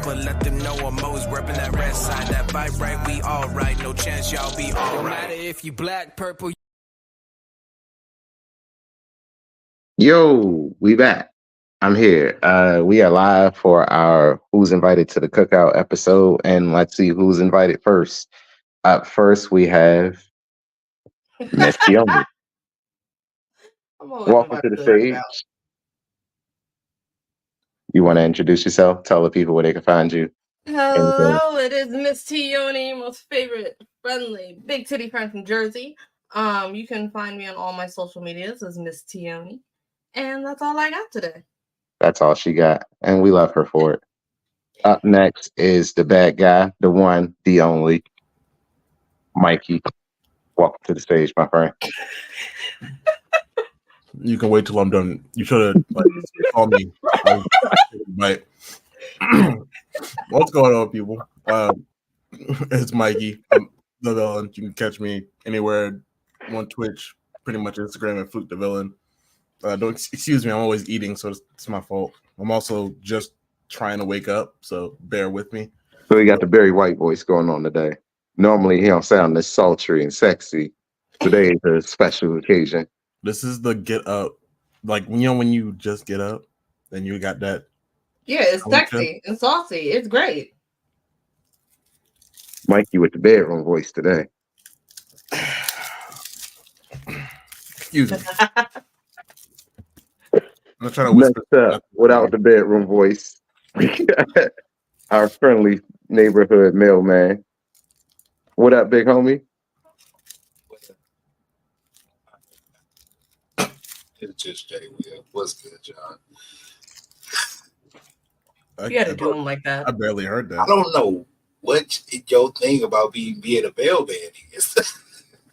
rapper, let them know I'm always repping that red side. That vibe right, we all right. No chance y'all be all right. No matter if you black, purple. Yo, we back. I'm here. We are live for our Who's Invited to the Cookout episode, and let's see who's invited first. Up first, we have Miss Fiona. Welcome to the stage. You want to introduce yourself? Tell the people where they can find you. Hello, it is Miss Tioni, most favorite, friendly, big titty friend from Jersey. You can find me on all my social medias as Miss Tioni. And that's all I got today. That's all she got, and we love her for it. Up next is the bad guy, the one, the only, Mikey. Welcome to the stage, my friend. You can wait till I'm done. You should have called me. What's going on, people? It's Mikey. I'm the villain. You can catch me anywhere on Twitch, pretty much Instagram at Fluke the Villain. Don't excuse me. I'm always eating, so it's my fault. I'm also just trying to wake up, so bear with me. So he got the Barry White voice going on today. Normally he don't sound this sultry and sexy. Today is a special occasion. This is the get up, like when you just get up, and you got that. Yeah, it's sexy and saucy. It's great. Mikey with the bedroom voice today. Excuse me. I'm trying to whisper. Without the bedroom voice. Our friendly neighborhood mailman. What up, big homie? It's just Jay Will. What's good, John? You had to do him like that. I barely heard that. I don't know what your thing about being a mailman is.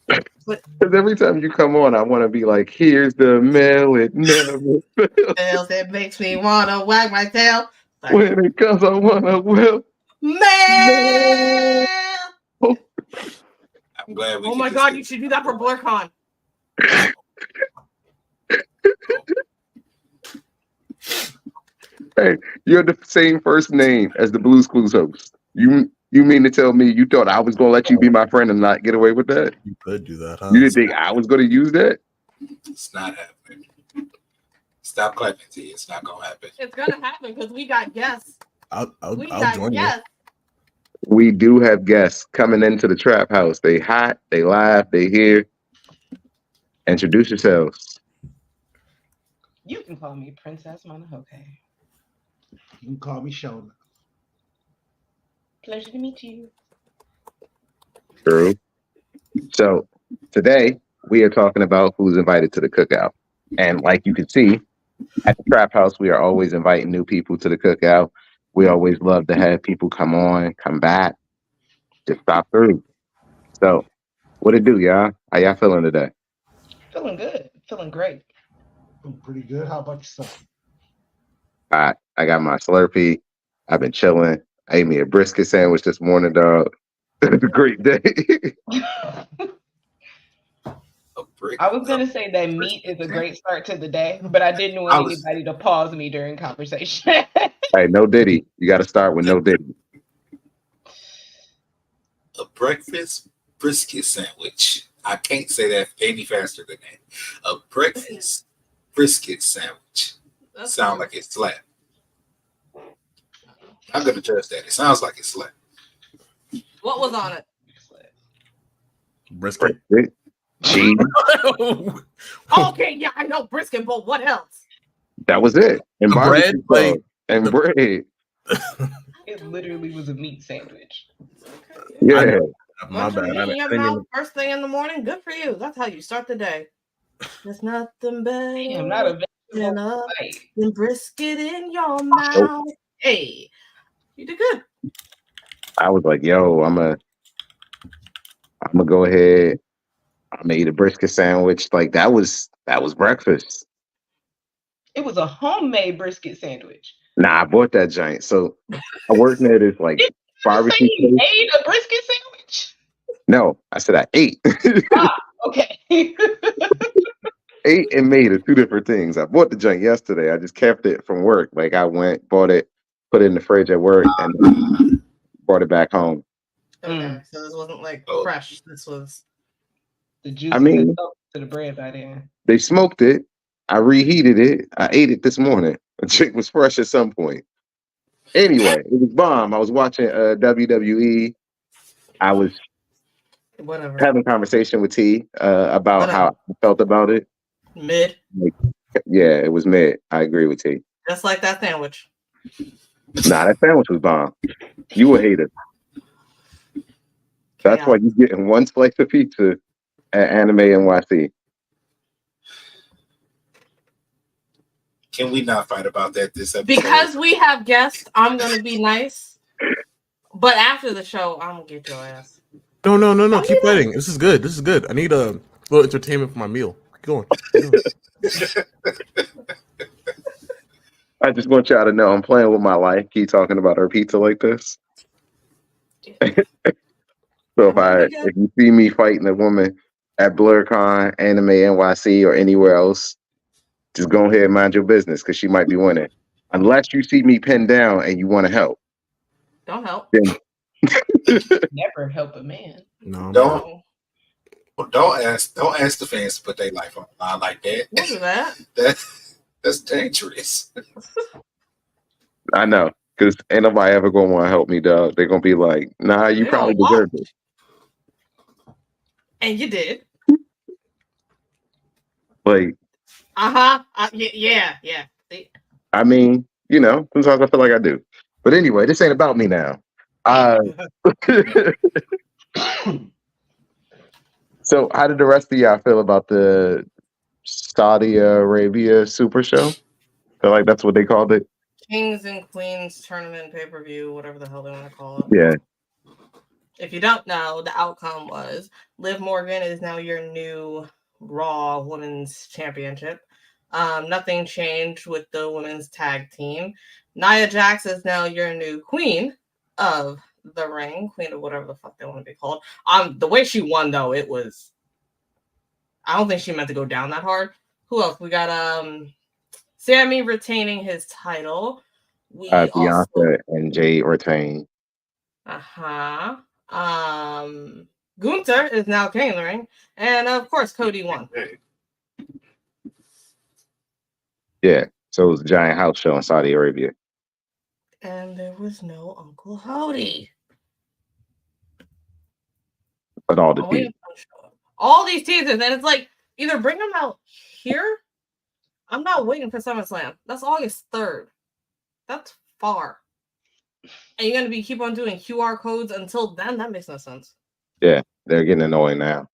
Because every time you come on, I want to be like, here's the mail, it never fails. It makes me want to wag my tail. When it comes, I want to will. Mail! I'm glad we Oh my God, you should do that for BlerdCon. Hey, you're the same first name as the Blues Clues host. You mean to tell me you thought I was going to let you be my friend and not get away with that? You could do that, huh? You didn't think I was going to use that? It's not happening. Stop clapping, T. It's not going to happen. It's going to happen because we got guests. I'll join you. We do have guests coming into the trap house. They hot, they live, they here. Introduce yourselves. You can call me Princess Monohoke. You can call me Shona. Pleasure to meet you. True. So today we are talking about who's invited to the cookout. And like you can see, at the trap house, we are always inviting new people to the cookout. We always love to have people come on, come back, just stop through. So what it do, y'all? How y'all feeling today? Feeling good. Feeling great. I'm pretty good. How about yourself? I got my Slurpee. I've been chilling. I ate me a brisket sandwich this morning, dog. It's a great day. I was going to say that meat is a great start to the day, but I didn't want anybody to pause me during conversation. Hey, no Diddy. You got to start with no Diddy. A breakfast brisket sandwich. I can't say that any faster than that. A breakfast brisket sandwich. Sound like it's flat. I'm going to judge that. It sounds like it's flat. What was on it? Brisket. Cheese. Okay, yeah, I know brisket, but what else? That was it. And bread, and bread. It literally was a meat sandwich. Yeah. My bad. First thing in the morning. Good for you. That's how you start the day. There's nothing better I'm not a than brisket in your mouth. Hey, you did good. I was like, yo, I'm gonna go ahead. I made a brisket sandwich. Like that was breakfast. It was a homemade brisket sandwich. Nah, I bought that giant. So I worked at this like barbecue. You ate a brisket sandwich? No, I said I ate. Okay. Ate and made are two different things. I bought the junk yesterday. I just kept it from work. Like I went, bought it, put it in the fridge at work, and brought it back home. Okay, so this wasn't like fresh. This was the juice. I mean, to the bread by then. They smoked it. I reheated it. I ate it this morning. The chick was fresh at some point. Anyway, it was bomb. I was watching WWE. I was having a conversation with T about how I felt about it. Mid. Yeah, it was mid. I agree with T. Just like that sandwich. Nah, that sandwich was bomb. You a hater. That's why you're getting one slice of pizza at Anime NYC. Can we not fight about that this episode? Because we have guests, I'm gonna be nice. But after the show, I'm gonna get your ass. No. Keep fighting. This is good. I need a little entertainment for my meal. Keep going. I just want y'all to know I'm playing with my life. Keep talking about our pizza like this. So if you see me fighting a woman at BlerdCon, Anime NYC, or anywhere else, just go ahead and mind your business because she might be winning. Unless you see me pinned down and you want to help. Don't help. Never help a man. No. Don't ask the fans to put their life on the line like that. Don't do that. That's dangerous. I know, because ain't nobody ever gonna want to help me, dog. They're gonna be like, nah, you probably deserve it. And you did. Like, yeah. I mean, sometimes I feel like I do. But anyway, this ain't about me now. So how did the rest of y'all feel about the Saudi Arabia Super Show? Feel like that's what they called it? Kings and Queens tournament pay-per-view, whatever the hell they want to call it. Yeah. If you don't know, the outcome was Liv Morgan is now your new Raw Women's Championship. Nothing changed with the women's tag team. Nia Jax is now your new queen of the ring, queen of whatever the fuck they want to be called. The way she won, though, it was... I don't think she meant to go down that hard. Who else? We got Sammy retaining his title. Bianca and Jade retain. Gunther is now king of the ring. And, of course, Cody won. Yeah, so it was a giant house show in Saudi Arabia. And there was no Uncle Howdy. But all the teasers. All these teasers. And it's like, either bring them out here. I'm not waiting for SummerSlam. That's August 3rd. That's far. And you're going to keep on doing QR codes until then? That makes no sense. Yeah, they're getting annoying now.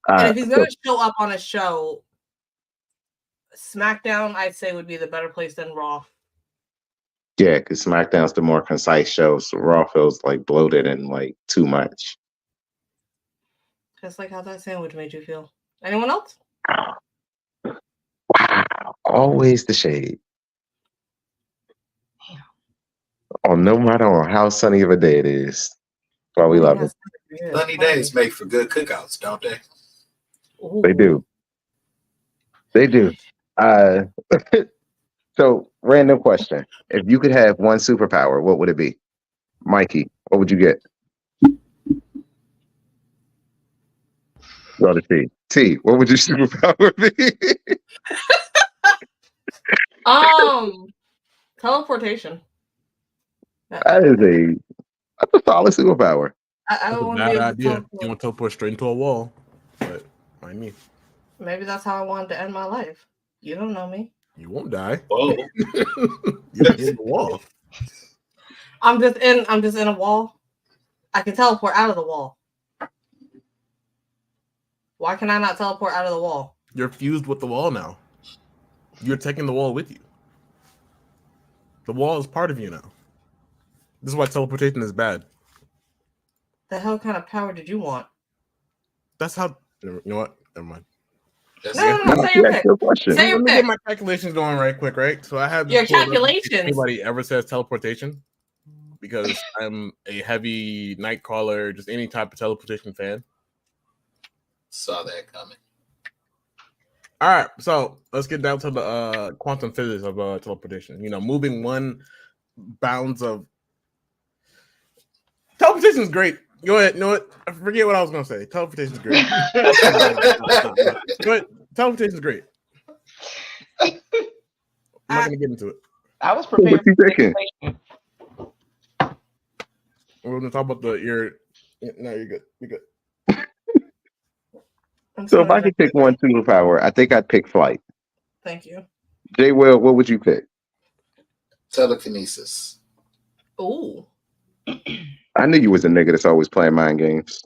And if he's going to show up on a show, SmackDown, I'd say, would be the better place than Raw. Yeah, because SmackDown's the more concise show, so Raw feels like bloated and like too much. Just like how that sandwich made you feel. Anyone else? Wow, always the shade. Oh, no matter how sunny of a day it is. That's why we love it. Sunny days make for good cookouts, don't they? Ooh. They do. They do. So, random question. If you could have one superpower, what would it be? Mikey, what would you get? Go to T. T, what would your superpower be? Teleportation. That's a solid superpower. I don't want to be bad idea. You want to teleport straight into a wall, but mind me. Maybe that's how I wanted to end my life. You don't know me. You won't die. Whoa. You're in the wall. I'm just in a wall. I can teleport out of the wall. Why can I not teleport out of the wall? You're fused with the wall now. You're taking the wall with you. The wall is part of you now. This is why teleportation is bad. The hell kind of power did you want? That's how. You know what? Never mind. No, say your pick. Say your Let me pick. get my calculations going right quick, right? So I have your calculations. If anybody ever says teleportation, because I'm a heavy Nightcrawler, just any type of teleportation fan. Saw that coming. All right, so let's get down to the quantum physics of teleportation. You know, moving one bounds of teleportation is great. Go ahead. You know what? I forget what I was gonna say. Teleportation is great. Go ahead. Teleportation is great. I'm not gonna get into it. I was prepared. What you thinking? We're gonna talk about your. No, you're good. You're good. So if I could pick one superpower, I think I'd pick flight. Thank you. Jay Will, what would you pick? Telekinesis. Ooh. I knew you was a nigga that's always playing mind games.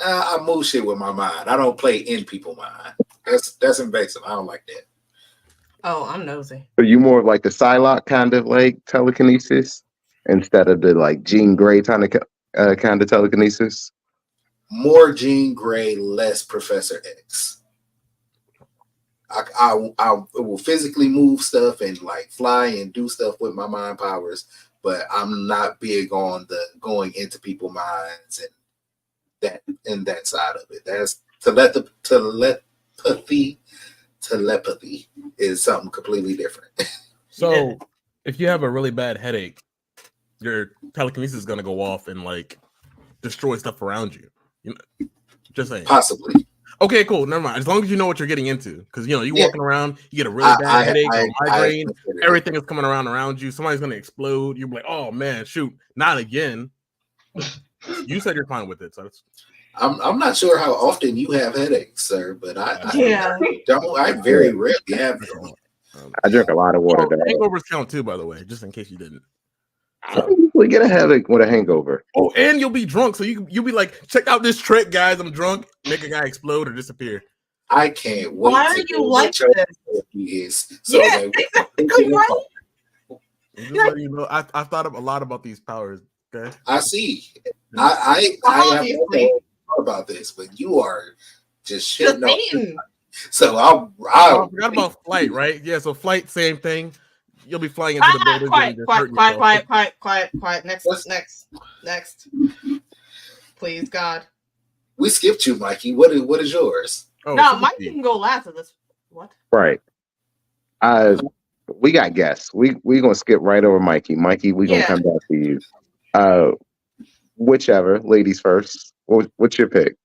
I move shit with my mind. I don't play in people's mind. That's invasive. I don't like that. Oh, I'm nosy. So you more of like the Psylocke kind of like telekinesis instead of the like Jean Grey kind of telekinesis? More Jean Grey, less Professor X. I will physically move stuff and like fly and do stuff with my mind powers, but I'm not big on the going into people's minds and that side of it. That's telepathy is something completely different. So if you have a really bad headache, your telekinesis is gonna go off and like destroy stuff around you. Just saying. Possibly. Okay, cool. Never mind. As long as you know what you're getting into, because you know you're walking around, you get a really bad headache or migraine, everything is coming around you. Somebody's gonna explode. You're like, oh man, shoot, not again. You said you're fine with it, so I'm not sure how often you have headaches, sir, but I very rarely have them. I drink a lot of water. Hangovers count too, by the way, just in case you didn't. I don't usually get a headache with a hangover. Oh, and you'll be drunk, so you'll be like, check out this trick, guys. I'm drunk. Make a guy explode or disappear. I can't wait. Why are you like this? So yeah, exactly right. Just letting you know, I've thought a lot about these powers. Okay, I see. I have thought about this, but you are just shitting on. So I forgot about flight, right? Yeah, so flight, same thing. You'll be flying into the building. Quiet. Next. Please, God. We skipped you, Mikey. What is yours? Oh, no, Mikey can go last of this. What? Right. We got guests. We gonna skip right over Mikey. Mikey, we gonna come back to you. Whichever, ladies first. What's your pick?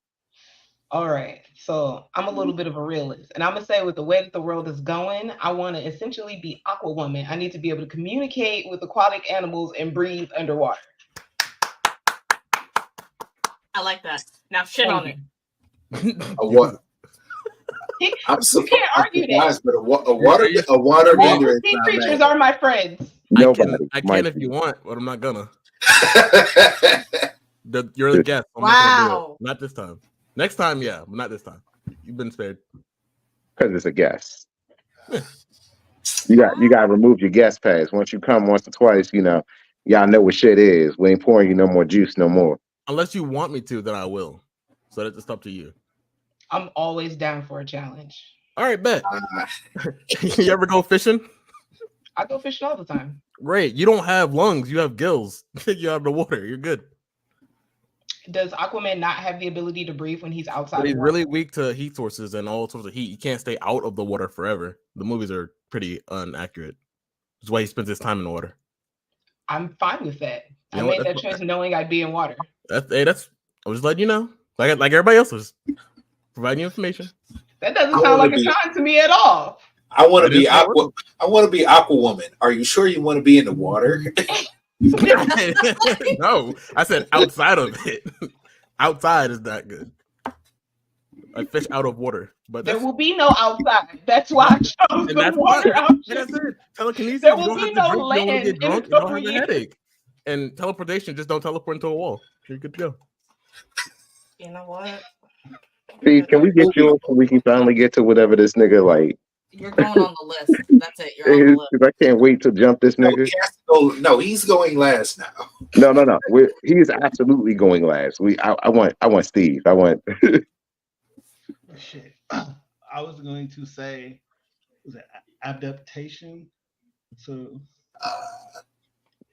All right. So I'm a little bit of a realist, and I'm gonna say with the way that the world is going, I want to essentially be Aquawoman. I need to be able to communicate with aquatic animals and breathe underwater. I like that. Now shit on it. What? I'm you can't argue that. But a water bender. Sea creatures are my friends. I can if you want, but I'm not gonna. You're the guest. I'm not this time. Next time, yeah, but not this time. You've been spared. Because it's a guest. You got to remove your guest pass. Once you come once or twice, y'all know what shit is. We ain't pouring you no more juice no more. Unless you want me to, then I will. So that's just up to you. I'm always down for a challenge. All right, bet. You ever go fishing? I go fishing all the time. Great. You don't have lungs. You have gills. You have the water. You're good. Does Aquaman not have the ability to breathe when he's outside? But he's really weak to heat sources and all sorts of heat. He can't stay out of the water forever. The movies are pretty inaccurate. That's why he spends his time in the water. I'm fine with that. I made that choice knowing I'd be in water. I was just letting you know. Like everybody else is providing you information. That doesn't sound like a con to me at all. I want to be Aquawoman. Are you sure you want to be in the water? No, I said outside of it. Outside is not good. I fish out of water, but there will be no outside. That's why I chose the water option. Telekinesis. There will be no land. You don't have a headache. And teleportation, just don't teleport into a wall. You're good to go. You know what? Steve, can we get you so we can finally get to whatever this nigga like? You're going on the list. That's it. You're on the list. I can't wait to jump this nigga. No, he's going last now. No. He is absolutely going last. I want Steve. I want. Shit. I was going to say, was it adaptation? So.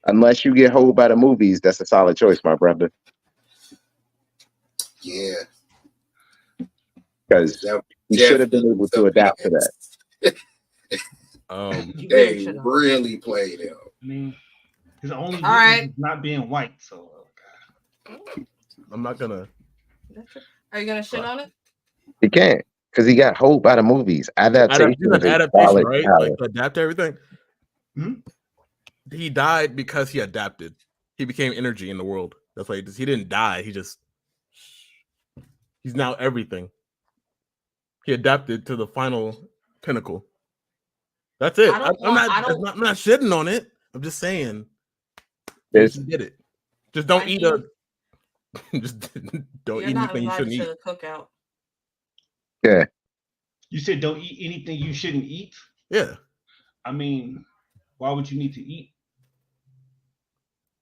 Unless you get hold by the movies, that's a solid choice, my brother. Yeah. Because He should have been able to adapt to that. You really They should have. really played him. I mean, his only All right. weakness is not being white. So, I'm not gonna. Are you gonna shit on it? He can't because he got hold by the movies. Adaptation You said is a adaptation, solid right? power. Like to adapt to everything. Hmm? He died because he adapted. He became energy in the world. That's why he didn't die. He's now everything. He adapted to the final pinnacle. That's it. I'm not shitting on it. I'm just saying. He did it. Just don't eat just don't eat anything you shouldn't eat. To the cookout. Yeah. you said don't eat anything you shouldn't eat. Yeah. I mean, why would you need to eat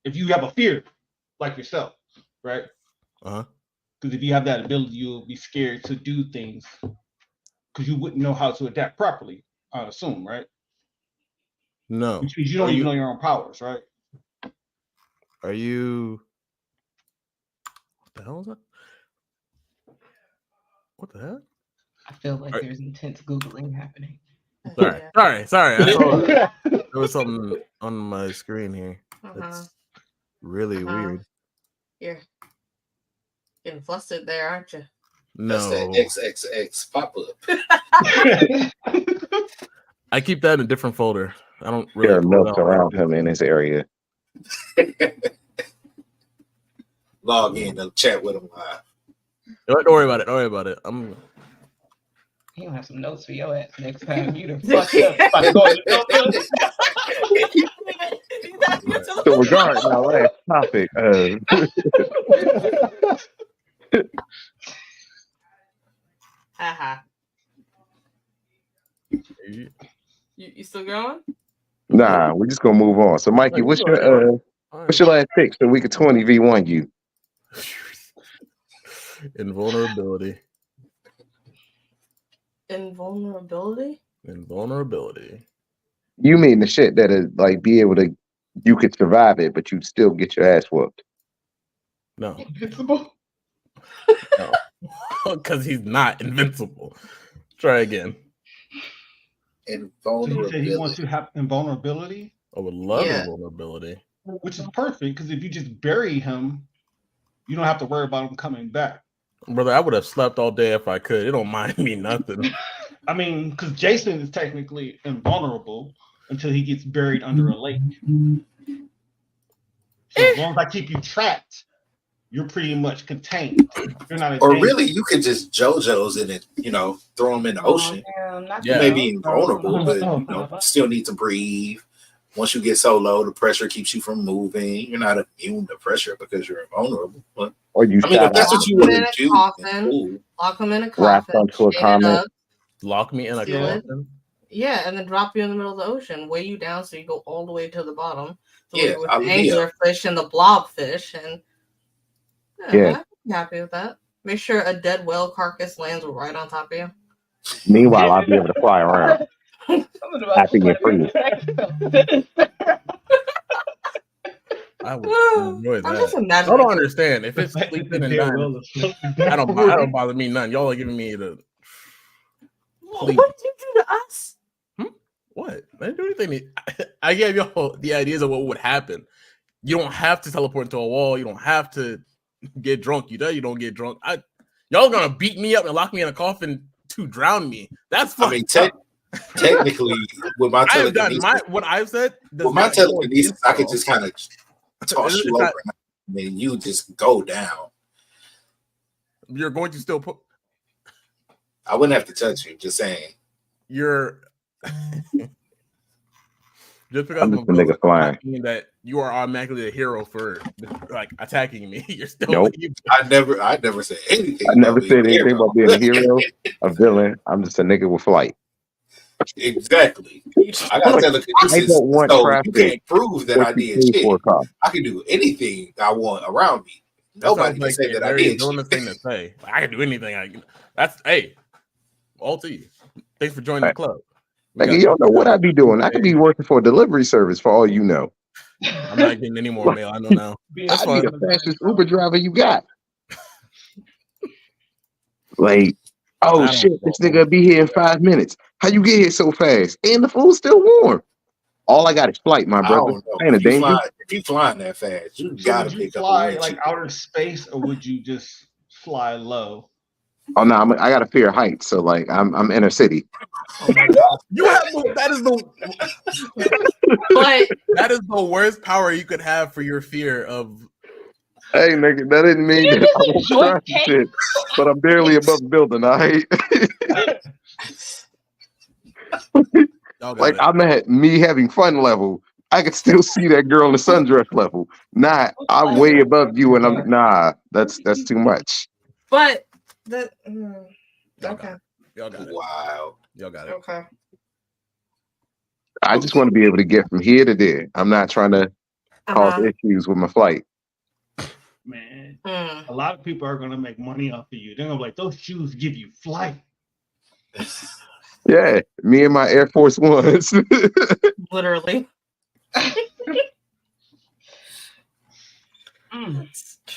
if you have a fear like yourself, right? Because if you have that ability, you'll be scared to do things because you wouldn't know how to adapt properly. I assume, right? No. Which means you don't even know your own powers, right? Are you? What the hell is that? What the heck? I feel like there's intense Googling happening. Sorry. I saw there was something on my screen here. That's really weird. You're getting flustered there, aren't you? That's No. that XXX pop-up. I keep that in a different folder. I don't really. There are notes around him in his area. Log in and chat with him live. Don't worry about it. He'll have some notes for your ass next time. You done fucked up. So regarding our last topic, You still going? nah, we're just gonna move on. So Mikey, what's your last pick so we could 20v1 you? Invulnerability. Invulnerability? Invulnerability. You mean the shit that is like be able to, you could survive it, but you'd still get your ass whooped. No. Invincible? No. Because he's not invincible. Try again. Invulnerability. So you said he wants to have invulnerability? I would love invulnerability. Which is perfect, because if you just bury him, you don't have to worry about him coming back. Brother, I would have slept all day if I could. It don't mind me nothing. I mean, because Jason is technically invulnerable until he gets buried under a lake. So as long as I keep you trapped, you're pretty much contained. You're not. Or really, you could just JoJo's in it. Throw him in the ocean. You may be invulnerable, but still need to breathe. Once you get so low, the pressure keeps you from moving. You're not immune to pressure because you're invulnerable. But, or you, if that's what you want to do, lock him in a wrap coffin, onto a comment. Lock me in a coffin. Yeah, and then drop you in the middle of the ocean, weigh you down so you go all the way to the bottom. So yeah, with the anglerfish and the blobfish, and I'm happy with that. Make sure a dead whale carcass lands right on top of you. Meanwhile, I'll be able to fly around. Happy and free. I would enjoy that. I don't understand. If it's sleeping and dying, I don't bother me none. Y'all are giving me the. What did you do to us? What? I didn't do anything. I gave y'all the ideas of what would happen. You don't have to teleport into a wall. You don't have to get drunk. You don't get drunk. Y'all gonna beat me up and lock me in a coffin to drown me. That's fine. Technically, with my telekinesis, what I've said. With my telekinesis, I could just kind of toss you over, and then you just go down. You're going to still put. I wouldn't have to touch you. Just saying. You're. Just because I'm just a nigga flying. Mean that you are automatically a hero for like attacking me. You're still. Nope. I never said anything. I never said anything about being a hero, a villain. I'm just a nigga with flight. Exactly. I got telekinesis. I don't want so you can't prove that I did shit. I can do anything I want around me. Nobody can say that I did. Doing the thing to say. I can do anything. That's all to you. Thanks for joining the club. Nigga, you don't know what I be doing. I could be working for a delivery service for all you know. I'm not getting any more mail. I know now. I be the fastest Uber driver you got. Like, Oh shit, this nigga be here in 5 minutes. How you get here so fast? And the food's still warm. All I got is flight, my I brother. don't know. Ain't a danger. If you flying that fast, you So gotta would you pick up a fly windshield. like outer space, or would you just fly low? Oh no, I got a fear of heights, so like I'm inner city. Oh my god! You have that is the But that is the worst power you could have for your fear of. Hey nigga, that didn't mean You that I just won't enjoy try cake. shit, but I'm barely above the building. All right, Y'all got like it. I'm at me having fun level. I can still see that girl in the sundress level. Not I'm way above you, and I'm That's too much. but the Y'all okay. got it. Y'all got it. Wow. Y'all got it. Okay. I just want to be able to get from here to there. I'm not trying to cause issues with my flight. Man, a lot of people are gonna make money off of you. They're gonna be like, those shoes give you flight. Yeah, me and my Air Force Ones. Literally.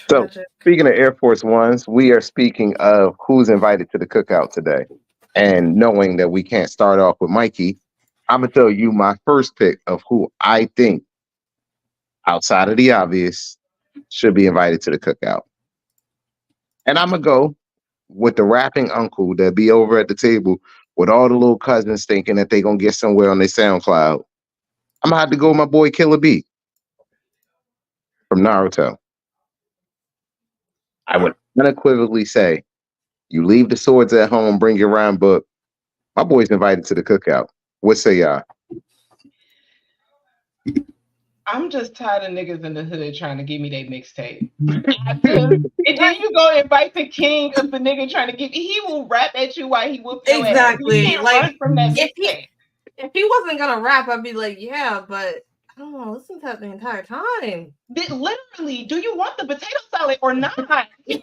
So, speaking of Air Force Ones, we are speaking of who's invited to the cookout today. And knowing that we can't start off with Mikey, I'm going to tell you my first pick of who I think, outside of the obvious, should be invited to the cookout. And I'm going to go with the rapping uncle that be over at the table with all the little cousins thinking that they're going to get somewhere on their SoundCloud. I'm going to have to go with my boy Killer B from Naruto. I would unequivocally say, you leave the swords at home, bring your rhyme book. My boy's invited to the cookout. What say y'all? I'm just tired of niggas in the hood trying to give me their mixtape. And then you go invite the king of the nigga trying to give. He will rap at you while he whoop your ass. You can't run from that mixtape. If he wasn't gonna rap, I'd be like, yeah, but I don't want to listen to that the entire time. Literally, do you want the potato salad or not? Just say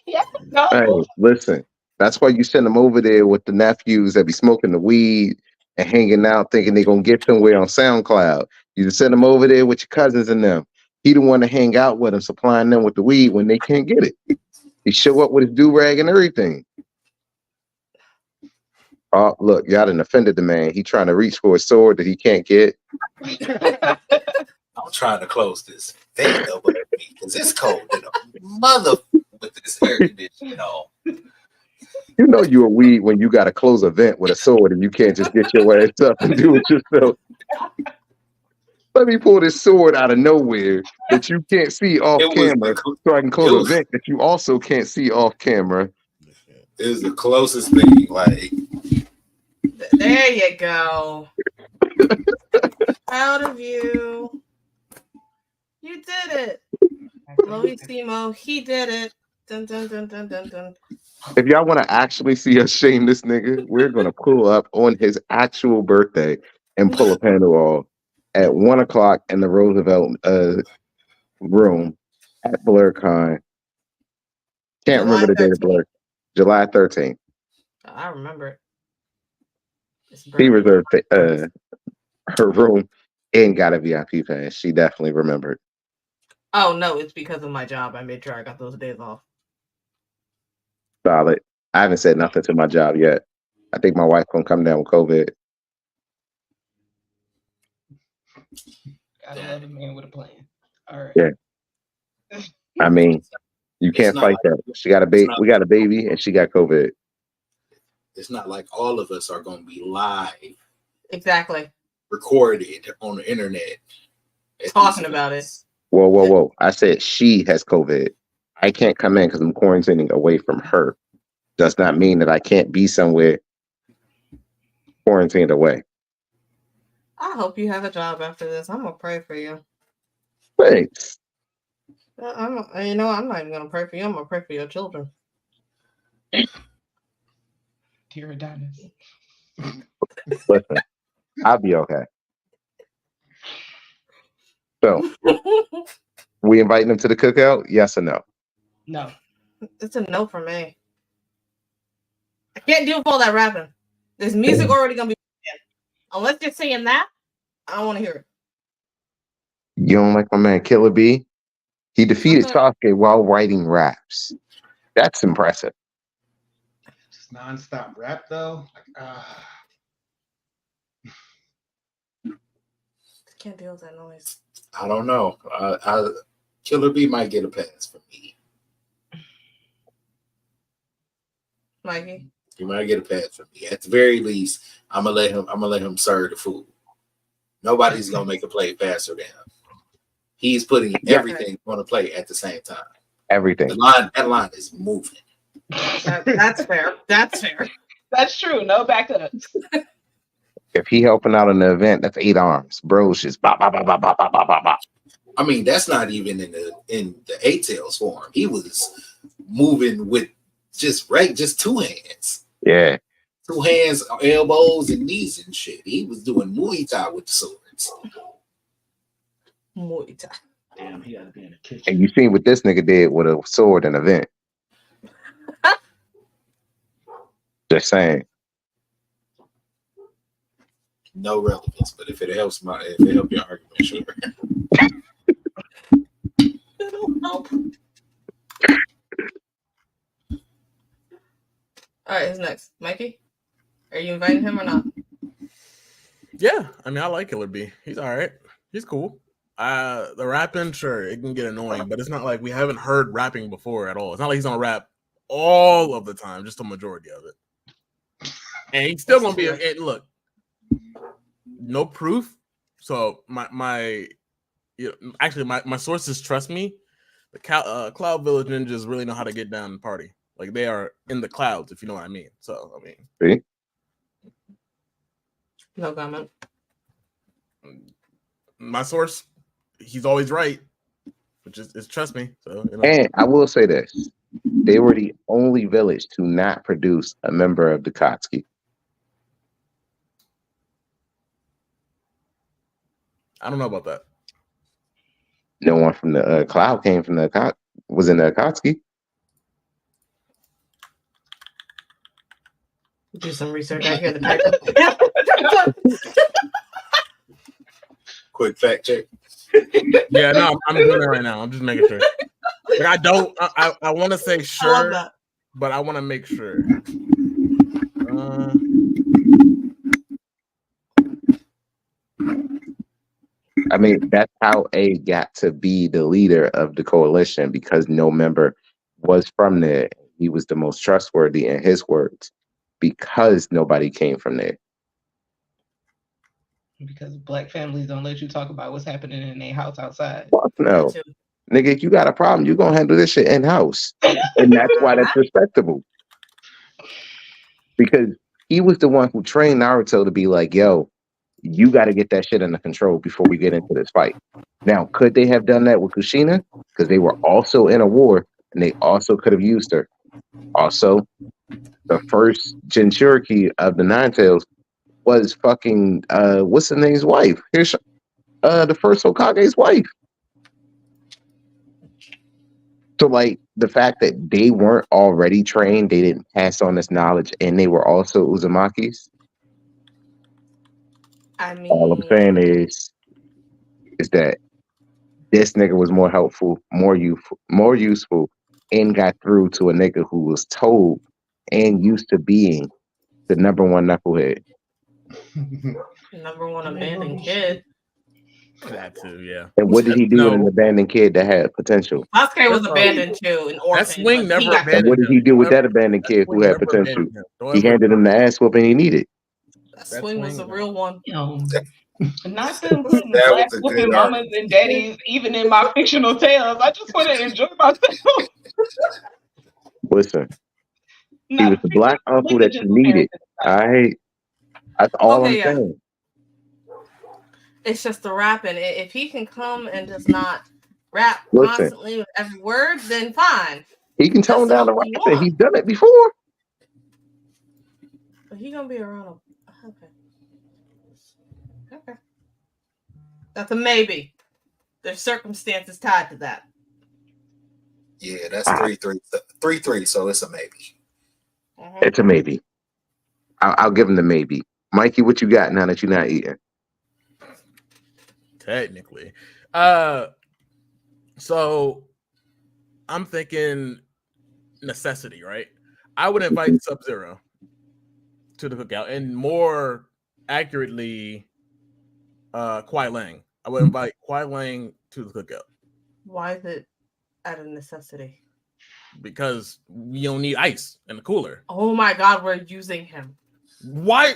yes or no. Hey, listen. That's why you send them over there with the nephews that be smoking the weed and hanging out, thinking they're gonna get somewhere on SoundCloud. You just send them over there with your cousins and them. He the one to hang out with them, supplying them with the weed when they can't get it. He show up with his do-rag and everything. Oh, look, y'all done offended the man. He trying to reach for a sword that he can't get. I'm trying to close this vent over there because it's cold in a mother with this air conditioning on. You know you a weed when you got to close a vent with a sword and you can't just get your ass up and do it yourself. Let me pull this sword out of nowhere that you can't see off camera so I can close a vent that you also can't see off camera. It was the closest thing. Like, there you go. Proud of you. You did it. Loisimo, he did it. Dun, dun, dun, dun, dun, dun. If y'all want to actually see us shame this nigga, we're going to pull up on his actual birthday and pull a panel off at 1:00 in the Roosevelt room at BlerdCon. Can't remember the date of Blerd. July 13th. I remember it. He reserved her room and got a VIP pass. She definitely remembered. Oh, no, it's because of my job. I made sure I got those days off. Solid. I haven't said nothing to my job yet. I think my wife gonna come down with COVID. Gotta love a man with a plan. All right. Yeah. I mean, you can't fight that. She got a baby. We got a baby, and she got COVID. It's not like all of us are going to be live. Exactly. Recorded on the internet. Talking about it. Whoa. I said she has COVID. I can't come in because I'm quarantining away from her. Does not mean that I can't be somewhere quarantined away. I hope you have a job after this. I'm going to pray for you. Thanks. I'm not even going to pray for you. I'm going to pray for your children. Dear Adonis. Listen, I'll be okay. So, we inviting them to the cookout? Yes or no? No. It's a no for me. I can't deal with all that rapping. There's music already going to be playing. Unless you're saying that, I don't want to hear it. You don't like my man Killer B? He defeated Sasuke while writing raps. That's impressive. nonstop rap though. Can't deal with that noise. I don't know. Killer B might get a pass from me. Mikey? He might get a pass from me. At the very least, I'm gonna let him serve the food. Nobody's gonna make a play faster than him. He's putting everything on a plate at the same time. Everything. That line is moving. That's fair. That's fair. That's true. No backups. If he helping out in the event, that's 8 arms. Bro's just bop, bop, bop, bop, bop, bop, bop, bop. I mean, that's not even in the 8 tails form. He was moving with just 2 hands. Yeah. 2 hands, elbows, and knees and shit. He was doing Muay Thai with the swords. Muay Thai. Damn, he got to be in the kitchen. And you seen what this nigga did with a sword in an event. Just saying. No relevance, but if it helps your argument, sure. It'll help. All right, who's next? Mikey? Are you inviting him or not? Yeah, I mean, I like Killer B. He's all right. He's cool. The rapping, sure, it can get annoying, but it's not like we haven't heard rapping before at all. It's not like he's gonna rap all of the time, just the majority of it. And he's still gonna be. Look, no proof. So my sources trust me. The Cloud Village ninjas really know how to get down and party. Like they are in the clouds, if you know what I mean. So I mean, see? No comment. My source, he's always right, which is trust me. So you know. And I will say this: they were the only village to not produce a member of the Kotsky. I don't know about that. No one from the Cloud came from the was in the Kotsky. Do some research out here in the paper. Quick fact check. Yeah, no, I'm doing it right now. I'm just making sure. Like I want to say sure, but I want to make sure. I mean, that's how A got to be the leader of the coalition because no member was from there. He was the most trustworthy in his words because nobody came from there. Because black families don't let you talk about what's happening in their house outside. Fuck no. Nigga, if you got a problem, you're going to handle this shit in-house. And that's why that's respectable. Because he was the one who trained Naruto to be like, yo, you got to get that shit under control before we get into this fight. Now, could they have done that with Kushina? Because they were also in a war, and they also could have used her. Also, the first Jinchuriki of the Nine Tails was fucking, what's the name's wife? Here's the first Hokage's wife. So, like, the fact that they weren't already trained, they didn't pass on this knowledge, and they were also Uzumakis. I mean, all I'm saying is that this nigga was more helpful, more useful, and got through to a nigga who was told and used to being the number one knucklehead. Number one abandoned kid. That too, yeah. And what did he do with an abandoned kid that had potential? Sasuke was abandoned too, an orphan. That swing never abandoned And what did he do with that abandoned kid who had potential? He handed him the ass whooping he needed. That swing was a real one. Not them putting black whooping mamas and daddies even in my fictional tales. I just want to enjoy myself. Listen, he was the black uncle that you needed. All right, that's all I'm saying. It's just the rapping. If he can come and just not rap constantly with every word, then fine. He can tone down the rapping. He's done it before. But he gonna be around. Okay. That's a maybe. There's circumstances tied to that. Yeah, that's 3-3, so it's a maybe. It's a maybe. I'll give him the maybe. Mikey, what you got now that you're not eating? Technically. So I'm thinking necessity, right? I would invite Sub-Zero to the cookout, and more accurately, Kwai Lang. I would invite Kwai Lang to the cookout. Why is it out of necessity? Because we don't need ice in the cooler. Oh my God, we're using him. Why?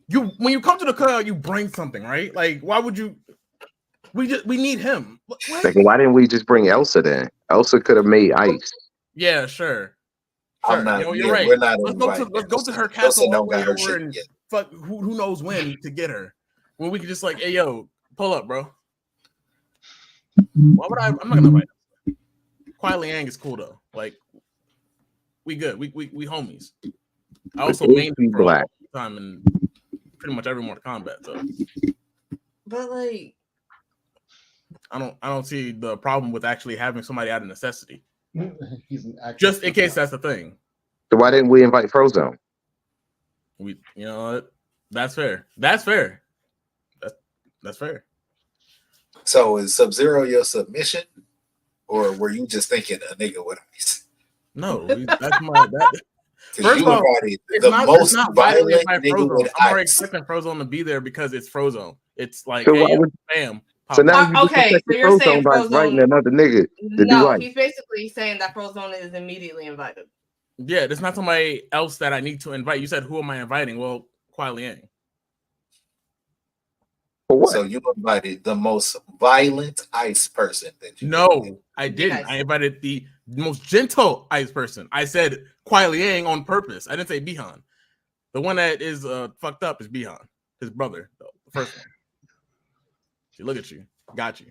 You when you come to the cookout, you bring something, right? Like, why would you? We need him. Like, why didn't we just bring Elsa then? Elsa could have made ice. Yeah, sure. I'm not, you're right. We're not let's go to her castle all the way over and fuck who knows when to get her. When we could just like, hey yo, pull up, bro. Why would I'm not gonna invite him. Kwai Liang is cool though. Like, we good. We homies. I also mained him for a long time in pretty much every Mortal Kombat. So, but like, I don't see the problem with actually having somebody out of necessity. He's an actor. Just in case that's the thing. So why didn't we invite Frozone? You know what? That's fair. That's fair. That's fair. So is Sub-Zero your submission, or were you just thinking a nigga with ice? No, that's my that. First of all, the most violent nigga with I'm already ice. expecting Frozone to be there because it's Frozone. It's like, So hey, why yo, would- bam. So now you okay, so just you're saying by Frozone inviting another nigga to do ice. he's basically saying that Frozone is immediately invited. Yeah, there's not somebody else that I need to invite. You said, who am I inviting? Well, Kwai Liang. For what? So you invited the most violent ice person that you No, I didn't. Yes. I invited the most gentle ice person. I said Kwai Liang on purpose. I didn't say Bihan. The one that is fucked up is Bihan, his brother, though, the first one. See, look at you. Got you.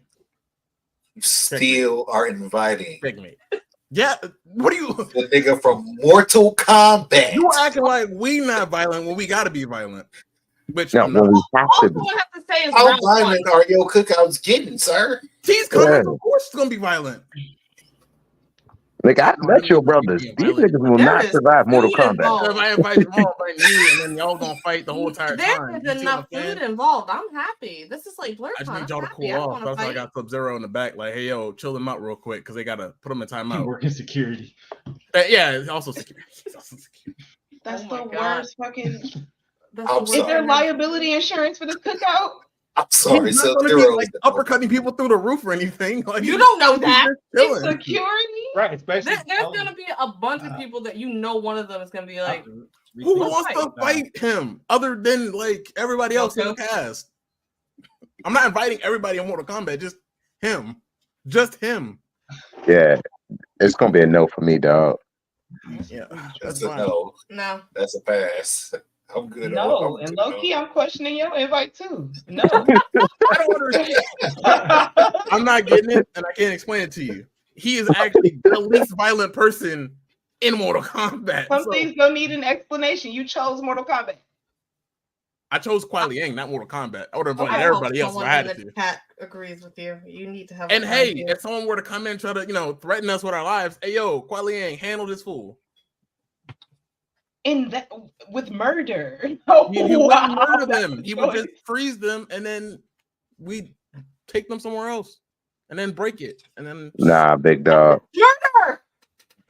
You still are inviting Checkmate. Yeah, what are you? the nigga from Mortal Kombat. You acting like we not violent when we gotta be violent. Which No, I'm not. when we have All to someone be. has to say is How round one. violent are your cookouts getting, sir? He's coming, Yeah. of course it's gonna be violent. Like, I met your brothers. These niggas will There not is survive Mortal food Kombat. involved. So if I invite them all, invite you, and then y'all gonna fight the whole entire There time. is You see what enough I'm saying? food involved. I'm happy. This is like Blerd. I just I'm need y'all to happy. cool I don't off. wanna That's why I fight. got Sub-Zero in the back. Like, hey, yo, chill them out real quick because they gotta put them in timeout. Working security. Yeah, it's also security. It's also security. That's Oh my the God. worst fucking. That's I'm the Is worst there sorry. liability insurance for this cookout? I'm sorry, He's not gonna Sub-Zero. be like uppercutting people through the roof or anything. Like, You don't know that. It's chilling. security. Right, especially There's gonna be a bunch of people that you know. One of them is gonna be like, Who Let's wants to fight him other than like everybody else in the cast? I'm not inviting everybody in Mortal Kombat, just him. Just him. Yeah, it's gonna be a no for me, dog. Yeah, That's that's a fine. no. no. That's a pass. I'm good. No, and low key, I'm questioning your invite too. No, I don't understand. I'm not getting it, and I can't explain it to you. He is actually the least violent person in Mortal Kombat. some So things don't need an explanation. You chose Mortal Kombat. I chose Kwai Liang, not Mortal Kombat. I would have invited I everybody hope else if someone I had in to. the chat agrees with you. You need to have. And a hey, friend if someone were to come in and try to, threaten us with our lives, hey yo, Kwai Liang, handle this fool. In that with murder. He Oh, wouldn't wow, murder that's them. a He would choice. just freeze them, and then we take them somewhere else, and then break it, and then. Nah, big dog. Murder.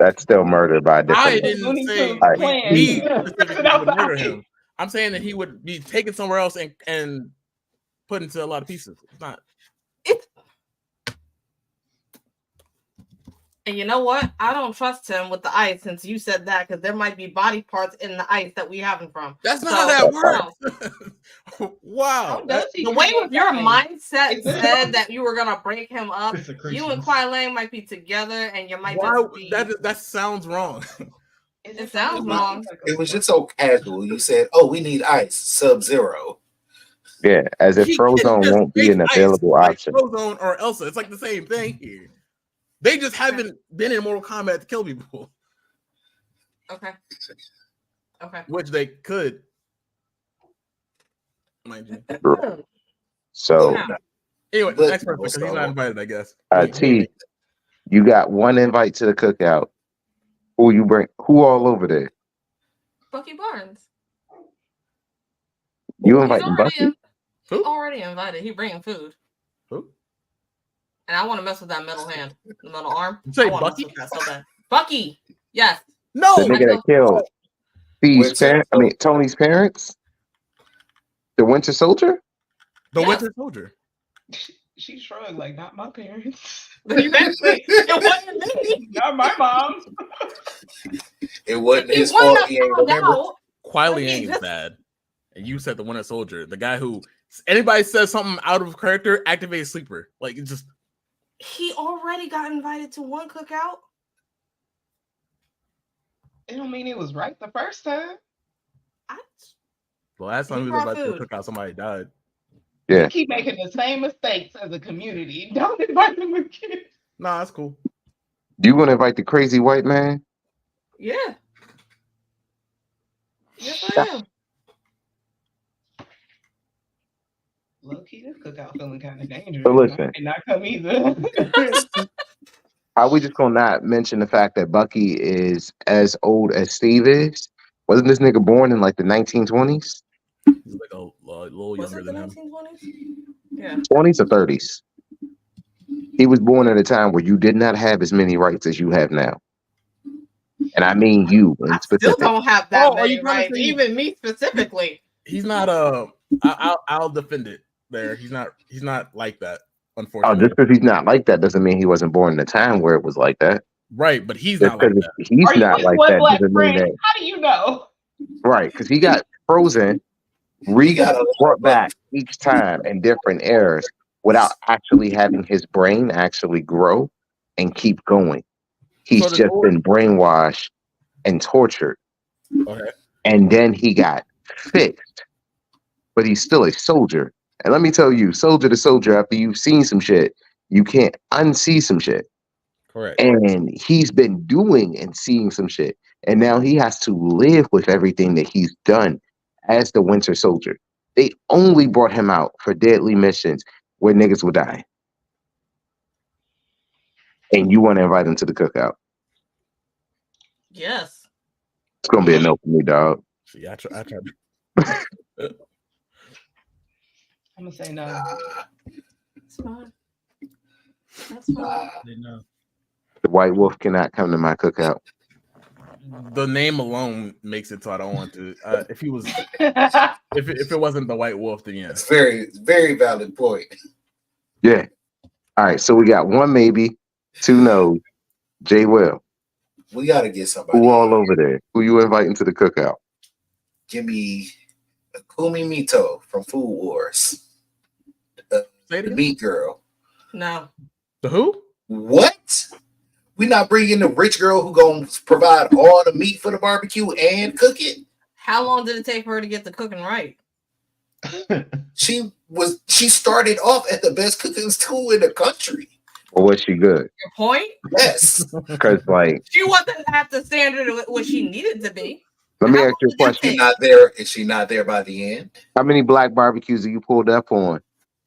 That's still murder by a I different. didn't Looney say Tunes Alright. plan. we Person specifically would murder outside. him. I'm saying that he would be taken somewhere else and put into a lot of pieces. It's not. And you know what? I don't trust him with the ice since you said that because there might be body parts in the ice that we haven't from. That's not So, how that no. works. Wow. How does he The way create your ice? mindset Is it- said that you were gonna break him up, It's a crazy you and Kwai Lang might be together, and you might Why just be. that sounds wrong. Is It sounds something wrong. like a- It was just so casual. You said, "Oh, we need ice." Sub-Zero. Yeah, as if He can Frozone just won't be an make ice available like option. Frozone or Elsa. It's like the same thing here. They just haven't been in Mortal Kombat to kill people, Okay. Okay. which they could. Mind you. So, Yeah. Anyway, But- next person because he's not invited, I guess. T, you got one invite to the cookout. Who you bring? Who all over there? Bucky Barnes. You He's inviting Bucky? already invited. He bringing food. Who? And I want to mess with that metal hand, the metal arm. You say I wanna mess Bucky? with that so bad. Bucky. Yes. No, The nigga that killed. Tony's parents. The Winter Soldier. The Winter Soldier. She shrugged like, not my parents. Exactly. It wasn't me. Not my mom. It wasn't his fault. He ain't remember. Kwai Liang is bad. And you said the Winter Soldier. The guy who anybody says something out of character, activate sleeper. Like it just. He already got invited to one cookout. It don't mean it was right the first time. The last time he was invited to a cookout, somebody died. Yeah. We keep making the same mistakes as a community. Don't invite them again. Nah, that's cool. You gonna invite the crazy white man? Yeah. Yes, I am. Low key, this cookout feeling kind of dangerous. But listen, I not come either. are we just gonna not mention the fact that Bucky is as old as Steve is? Wasn't this nigga born in like the 1920s? He's like a little younger than him. 1920s? Yeah. 20s or 30s. He was born at a time where you did not have as many rights as you have now. And I mean you in specific. Still don't have that many rights, even me specifically. He's not I'll defend it there. He's not like that, unfortunately. Oh, just because he's not like that doesn't mean he wasn't born in a time where it was like that. Right, but he's not like that. He's not like that. Doesn't mean that. How do you know? Right, because he got frozen, brought back each time in different eras without actually having his brain actually grow and keep going. He's just been brainwashed and tortured. Okay. And then he got fixed. But he's still a soldier. And let me tell you, soldier to soldier, after you've seen some shit, you can't unsee some shit. Correct. And he's been doing and seeing some shit. And now he has to live with everything that he's done as the Winter Soldier. They only brought him out for deadly missions where niggas would die. And you want to invite him to the cookout? Yes. It's going to be a no for me, dog. See, I tried. I'm going to say no. That's fine. That's fine. No. The White Wolf cannot come to my cookout. The name alone makes it so I don't want to. If he was, if it wasn't the White Wolf, then yeah. It's very, very valid point. Yeah. All right. So we got one maybe, two no's. Jay Will. We got to get somebody. Who all over there? Who you inviting to the cookout? Give me Kumi Mito from Food Wars. The meat girl. No. The who? What? We not bringing the rich girl who gonna provide all the meat for the barbecue and cook it? How long did it take for her to get the cooking right? She started off at the best cooking school in the country. Or was she good? Your point? Yes. Because like she wasn't at the standard of what she needed to be. Let me ask you a question. Is she not there by the end? How many black barbecues have you pulled up on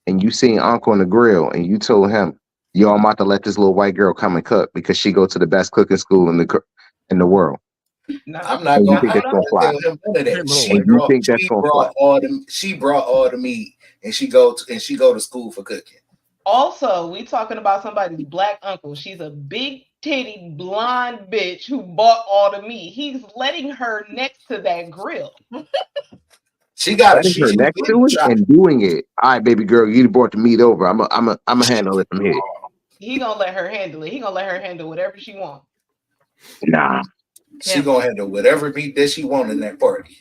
and you seen Uncle on the grill and you told him, yo, I'm about to let this little white girl come and cook because she go to the best cooking school in the world? No, I'm not going to tell him none of that. She brought all the meat and she go to school for cooking. Also, we talking about somebody's black uncle. She's a big titty blonde bitch who bought all the meat. He's letting her next to that grill. She got her next to it and doing it. All right, baby girl, you brought the meat over. I'm a handle it from here. He gonna let her handle it. He gonna let her handle whatever she wants. Nah. She gonna handle whatever meat that she want in that party.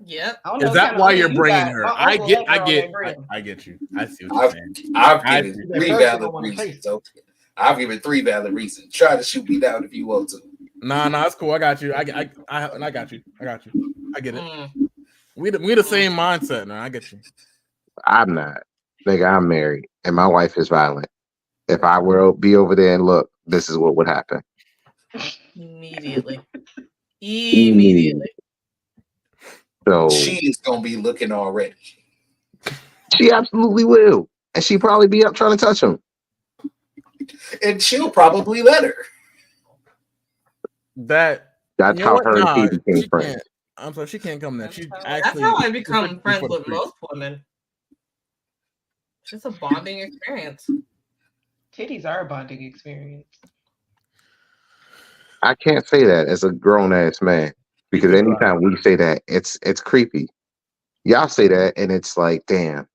Yep. Is that why you're bringing her? I get you. I see what you're saying. I've given 3 valid reasons. Okay. I've given 3 valid reasons. Try to shoot me down if you want to. Nah, it's cool. I got you. I got you. I get it. We the same mindset, man. I get you. I'm not. Nigga, I'm married and my wife is violent. If I were to be over there and look, this is what would happen. Immediately. So she is gonna be looking already. She absolutely will. And she probably be up trying to touch him. And she'll probably let her. That's how her and Katie became friends. I'm sorry, she can't come there. That's how I become friends with most women. It's just a bonding experience. Titties are a bonding experience. I can't say that as a grown ass man. Because anytime we say that, it's creepy. Y'all say that, and it's like, damn,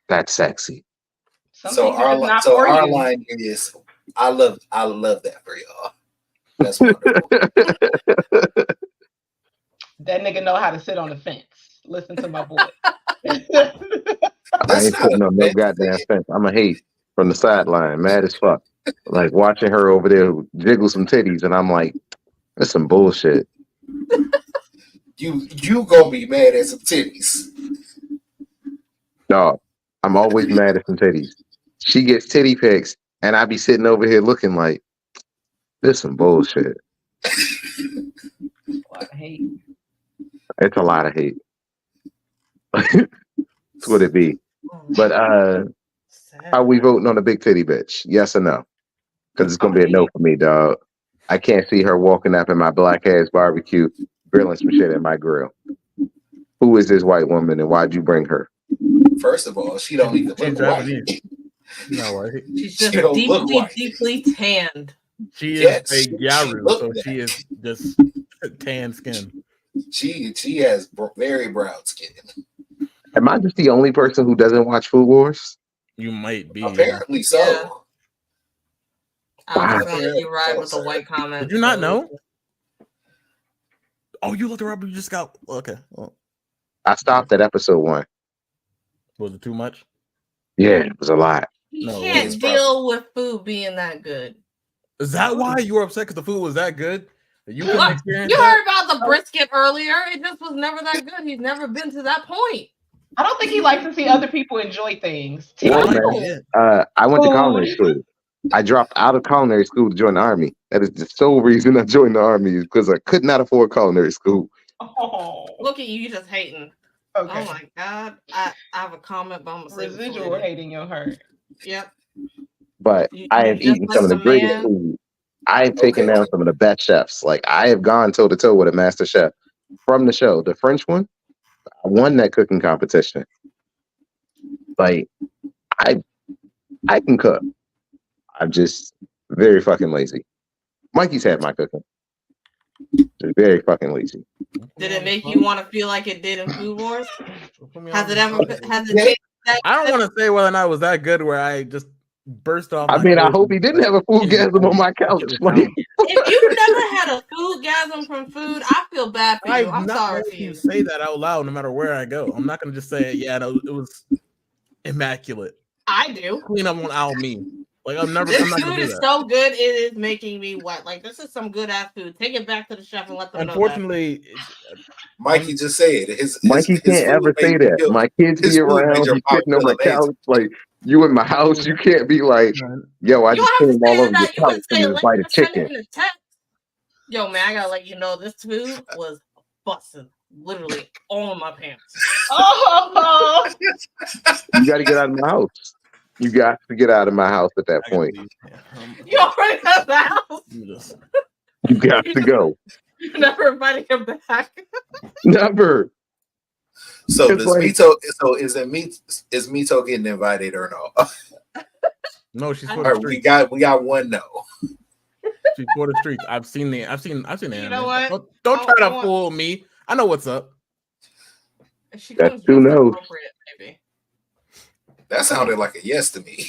that's sexy. So our line is, I love that for y'all. That's wonderful. That nigga know how to sit on the fence. Listen to my boy. I ain't sitting on no goddamn fence. I'm a hate from the sideline, mad as fuck. Like watching her over there jiggle some titties, and I'm like, that's some bullshit. You gonna be mad at some titties. Dog, I'm always mad at some titties. She gets titty pics, and I be sitting over here looking like, this some bullshit. A lot of hate. It's a lot of hate. That's what it be. But how we voting on a big titty bitch? Yes or no? Because it's gonna be a no for me, dog. I can't see her walking up in my black ass barbecue, grilling some shit in my grill. Who is this white woman, and why'd you bring her? First of all, she don't even look white. No, right? She's just deeply tanned. She is a Gyaru, so she is just tan skin. She has very brown skin. Am I just the only person who doesn't watch Food Wars? You might be. Apparently so. Yeah. Wow. You ride with the white comment. Did you not know? Oh, you looked around, but you just got okay. Well, I stopped at episode 1. Was it too much? Yeah, it was a lot. You can't deal with food being that good. Is that why you were upset because the food was that good? You heard about the brisket earlier. It just was never that good. He's never been to that point. I don't think he likes to see other people enjoy things. Well, man, I went to culinary school. I dropped out of culinary school to join the army. That is the sole reason I joined the army, because I could not afford culinary school. Oh, look at you just hating. Okay. Oh my God. I have a comment, but I'm gonna say residual hating your heart. Yep. But I have eaten some of the greatest food. I have taken down some of the best chefs. Like, I have gone toe to toe with a master chef from the show. The French one, I won that cooking competition. Like, I can cook. I'm just very fucking lazy. Mikey's had my cooking. Just very fucking lazy. Did it make you want to feel like it did in Food Wars? Has it I don't want to say whether or not it was that good where I just burst off. I mean, I hope he didn't have a foodgasm on my couch. Like, if you've never had a foodgasm from food, I feel bad for you. I'm sorry for you. Say that out loud no matter where I go. I'm not gonna just say, yeah, no, it was immaculate. I do. Clean up on our me. Like I'm not food gonna do is that. so good, it is making me wet. Like, this is some good ass food. Take it back to the chef and let them Unfortunately, know that. Mikey just said Mikey can't ever say that. My kids be around, you sitting on my couch, like you in my house. You can't be like, yo, I just came all over your couch and just bite a chicken. Yo, man, I gotta let you know this food was busting, literally all in my pants. Oh, you got to get out of my house. You got to get out of my house at that point. You already got the house. You got to go. You're never inviting him back. Never. So does Mito? So is Mito getting invited or no? No, she's for the the streets. We got one no. She's for the streets. I've seen the anime. You know what? Don't try to fool me. I know what's up. That's too no. Maybe. That sounded like a yes to me.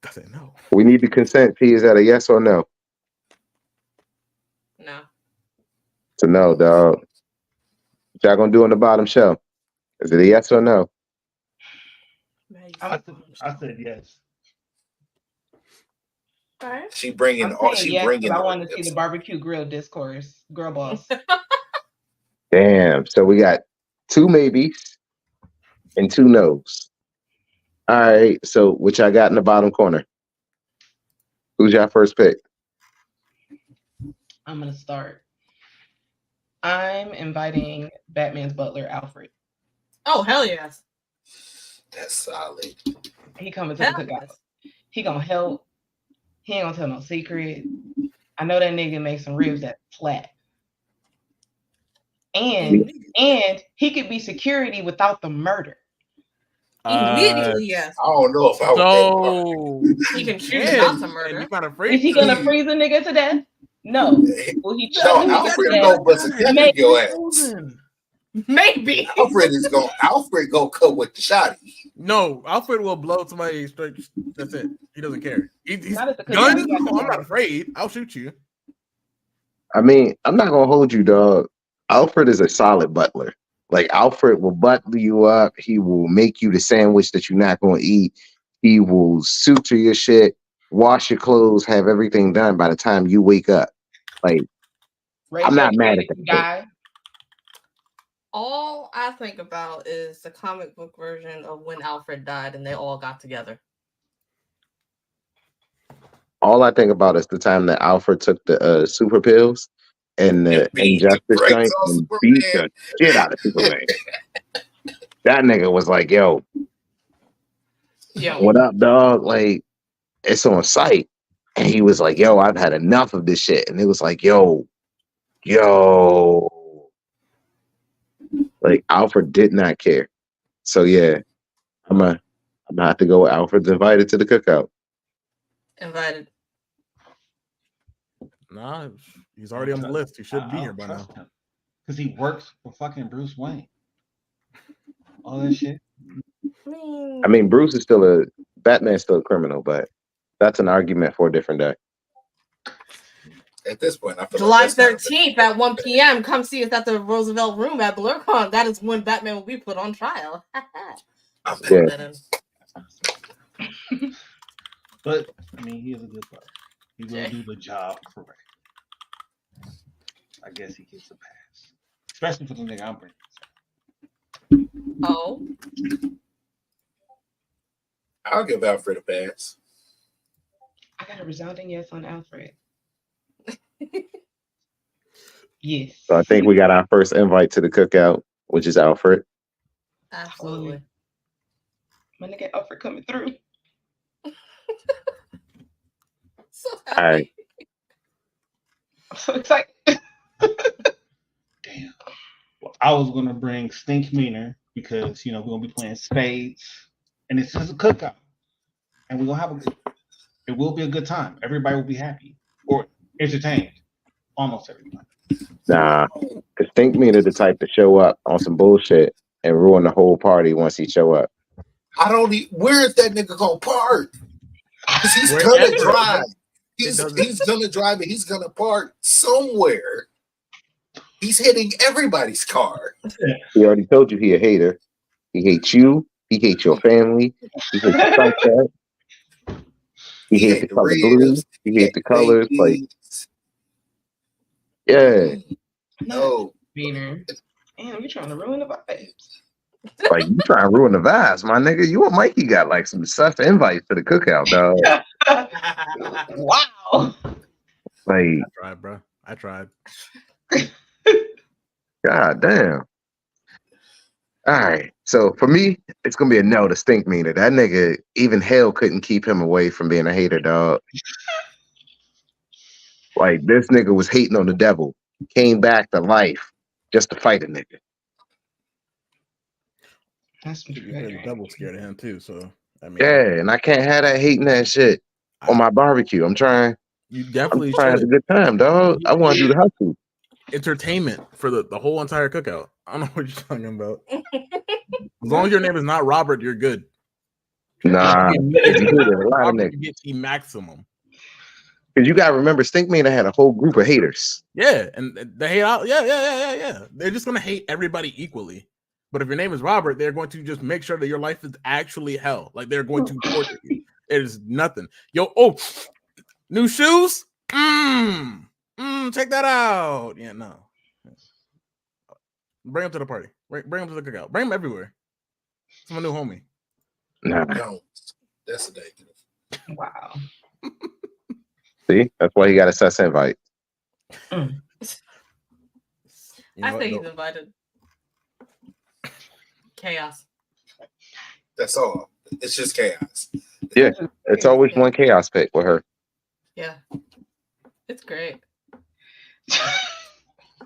I said no. We need to consent. P, is that a yes or no? No. It's a no, dog. What y'all gonna do on the bottom shelf? Is it a yes or no? I said yes. Right. She bringing. I want to see the barbecue grill discourse. Girl boss. Damn. So we got 2 maybes and 2 no's. All right. So what y'all got in the bottom corner? Who's y'all first pick? I'm gonna start. I'm inviting Batman's butler, Alfred. Oh, hell yes. That's solid. He coming to the cookout. He gonna help. He ain't gonna tell no secret. I know that nigga makes some ribs that flat. And he could be security without the murder. Immediately, yes. I don't know if I would. He can choose not to murder. Is he gonna freeze a nigga to death? No. Well, he chose Alfred go bust a dick in your ass. Maybe. Alfred go cut with the shotty. No, Alfred will blow somebody straight. That's it. He doesn't care. He's Not at the guns. cookout. I'm not afraid. I'll shoot you. I mean, I'm not gonna hold you, dog. Alfred is a solid butler. Like Alfred will butler you up. He will make you the sandwich that you're not gonna eat. He will suture your shit, wash your clothes, have everything done by the time you wake up. Like, I'm not mad at that guy. All I think about is the comic book version of when Alfred died and they all got together. All I think about is the time that Alfred took the super pills and the injustice joint and beat the shit out of Superman. That nigga was like, yo, what up, dog? Like, it's on sight. And he was like, yo, I've had enough of this shit. And it was like, yo. Like, Alfred did not care. So, yeah, I'm gonna have to go with Alfred's invited to the cookout. Invited. Nah, he's already on the list. He should be here by now. Because he works for fucking Bruce Wayne. All that shit. I mean, Batman's still a criminal, but that's an argument for a different day. At this point, I feel July 13th at 1 p.m. Come see us at the Roosevelt Room at BlerdCon. That is when Batman will be put on trial. Yeah. But I mean, he is a good player. He will do the job correct. I guess he gets a pass, especially for the nigga I'm bringing. Oh. I'll give Alfred a pass. I got a resounding yes on Alfred. Yes. So I think we got our first invite to the cookout, which is Alfred. Absolutely. My nigga Alfred coming through. So all right. I'm so excited. Damn. Well, I was gonna bring Stink Meaner because we're gonna be playing spades, and it's just a cookout, and we're gonna have it will be a good time. Everybody will be happy or entertained. Almost everybody. Nah, because Think Meaner the type to show up on some bullshit and ruin the whole party once he show up. Where is that nigga gonna park? Because he's gonna drive. He's gonna drive and he's gonna park somewhere. He's hitting everybody's car. He already told you he a hater. He hates you. He hates your family. He hates the sunset. He hates the color blue. He hates the colors. Like, yeah. No. Damn, you trying to ruin the vibes. Like, you trying to ruin the vibes, my nigga. You and Mikey got like some sus invites to the cookout, dog. Wow. Like, I tried, bro. I tried. God damn. All right. So for me, it's gonna be a no to Stink Meaner. That nigga, even hell couldn't keep him away from being a hater, dog. Like, this nigga was hating on the devil, came back to life just to fight a nigga. That's the devil scared of him too. So I mean, yeah, and I can't have that hating that shit on my barbecue. I'm trying. You definitely trying to have a good time, dog. I want to do the hustle. Entertainment for the whole entire cookout. I don't know what you're talking about. As long as your name is not Robert, you're good. Nah, a lot of niggas get the maximum. Because you gotta remember, Stink Meaner had a whole group of haters. Yeah, and they hate out. Yeah. They're just gonna hate everybody equally. But if your name is Robert, they're going to just make sure that your life is actually hell. Like, they're going to torture you. It is nothing. Yo, new shoes? Check that out. Yeah, no. Bring them to the party. Bring them to the cookout. Bring them everywhere. It's my new homie. Nah. Don't. That's a negative. Wow. See? That's why he got a sus invite. I think he's invited. Chaos. That's all. It's just chaos. Yeah. It's always one chaos pick with her. Yeah. It's great.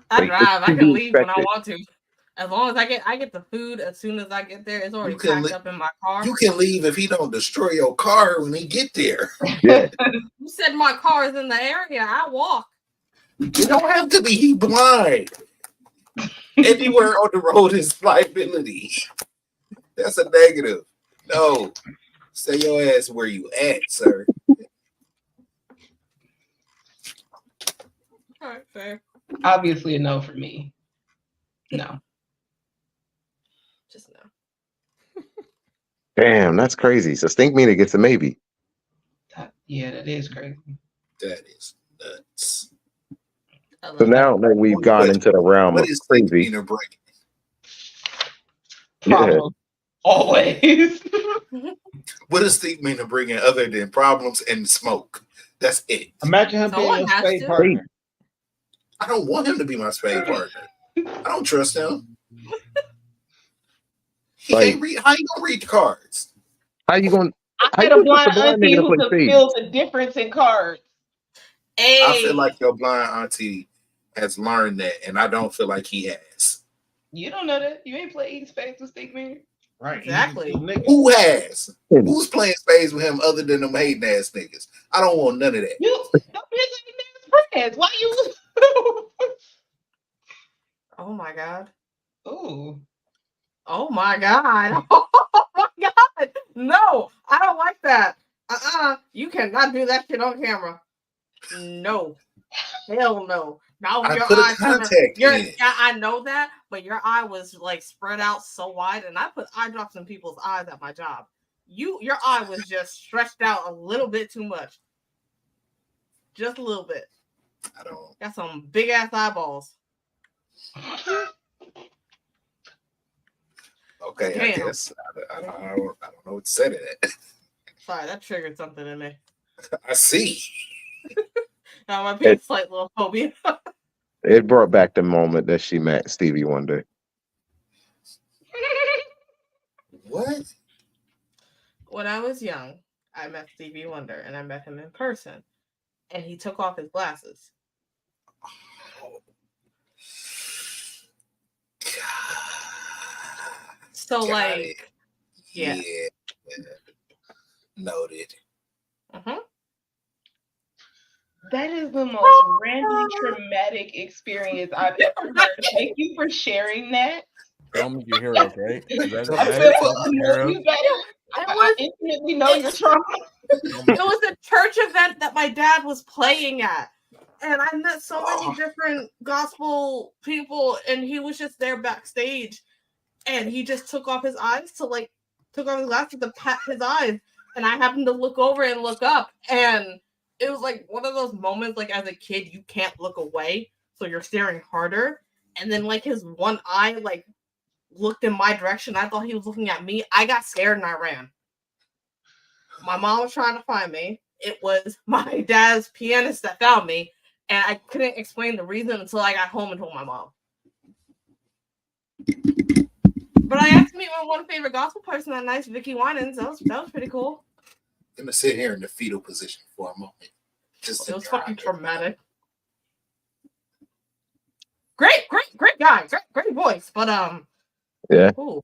I drive. I can leave when I want to. As long as I get the food as soon as I get there. It's already packed up in my car. You can leave if he don't destroy your car when he get there. Yeah. You said my car is in the area. I walk. You don't have to be. He blind. Anywhere on the road is liability. That's a negative. No. Stay your ass where you at, sir. All right, fair. Obviously a no for me. No. Just no. Damn, that's crazy. So Stink Meaner gets a maybe. Yeah, that is crazy. That is nuts. So now that we've gone into the realm What of is crazy, Meaner bringing? Problems. Always. What is Steve Meaner bringing other than problems and smoke? That's it. Imagine him being Someone your has spade to. partner. I don't want him to be my spade partner. I don't trust him. He Like- can't read. How you gonna read the cards? how you going? I How had you a blind trust a blind auntie nigga to who play could spades? feel the difference in cards. Hey. I feel like your blind auntie has learned that, and I don't feel like he has. You don't know that. You ain't played spades with Stink Meaner. Right. Exactly. He's a nigga. Who has? Who's playing spades with him other than them hating ass niggas? I don't want none of that. You don't be niggas friends. Why you? Oh my god. Ooh. Oh my god. Oh my god. No, I don't like that. You cannot do that shit on camera. No. Hell no. Now I your put a eye contact in. I know that, but your eye was like spread out so wide, and I put eye drops in people's eyes at my job. Your eye was just stretched out a little bit too much. Just a little bit. I don't. Got some big ass eyeballs. Okay, Damn. I guess I don't know what to say to that. Sorry, that triggered something in me. I see. That might be a slight little phobia. It brought back the moment that she met Stevie Wonder. What? When I was young, I met Stevie Wonder, and I met him in person, and he took off his glasses. So, Got like, it. yeah. Noted. Mm-hmm. That is the most randomly traumatic experience I've ever heard. Thank you for sharing that. Don't make you heroes, right? You guys are I nice, feel don't make you heroes. you better. I intimately know your trauma. It was a church event that my dad was playing at. And I met so many different gospel people, and he was just there backstage. And he just took off his eyes took off his glasses to pat his eyes. And I happened to look over and look up. And it was like one of those moments, like as a kid, you can't look away. So you're staring harder. And then like his one eye, like looked in my direction. I thought he was looking at me. I got scared and I ran. My mom was trying to find me. It was my dad's pianist that found me. And I couldn't explain the reason until I got home and told my mom. But I got to meet my one favorite gospel person that night, Vicky Winans. That was pretty cool. I'm gonna sit here in the fetal position for a moment. It was fucking traumatic. Great guy, great voice, but Yeah. Ooh.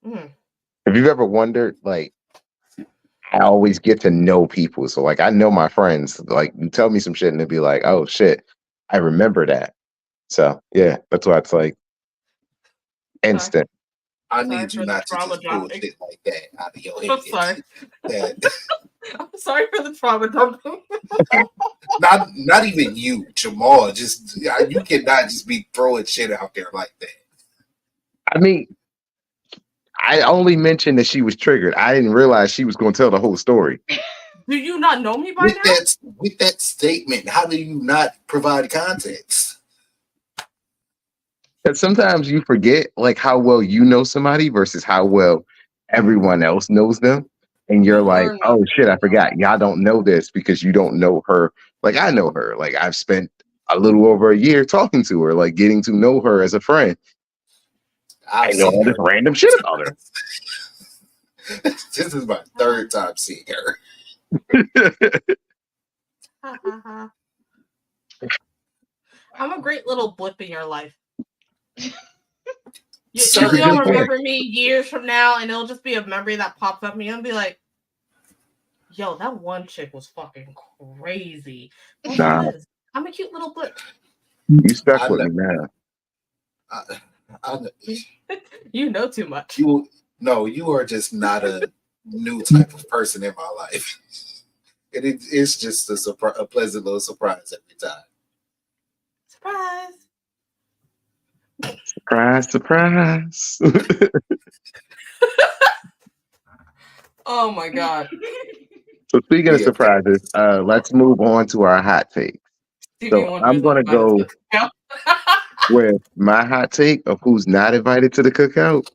Have you ever wondered, like, I always get to know people. So, like, I know my friends. Like, you tell me some shit and they'd be like, oh, shit, I remember that. So, yeah, that's why it's like instant. I need you not to just pull shit like that out of your head. I'm sorry. I'm sorry for the trauma dumping. not even you, Jamal. Just you cannot just be throwing shit out there like that. I mean, I only mentioned that she was triggered. I didn't realize she was going to tell the whole story. Do you not know me by now? With that statement, how do you not provide context? Because sometimes you forget like how well you know somebody versus how well everyone else knows them. And you're like, oh shit, I forgot. Y'all don't know this because you don't know her. Like I know her. Like I've spent a little over a year talking to her, like getting to know her as a friend. I know all this random shit about her. This is my third time seeing her. I'm a great little blip in your life. You'll remember me years from now, and it'll just be a memory that pops up, and you'll be like, Yo, that one chick was fucking crazy. Well, Nah, she is. I'm a cute little blip. you stuck I with know. me now. You know too much. You are just not a new type of person in my life. And it's just a pleasant little surprise every time. Surprise. Surprise. Oh my god. So speaking of Yeah. surprises, let's move on to our hot take. Stevie So Wonder I'm is gonna invited go to the cookout. with my hot take of who's not invited to the cookout.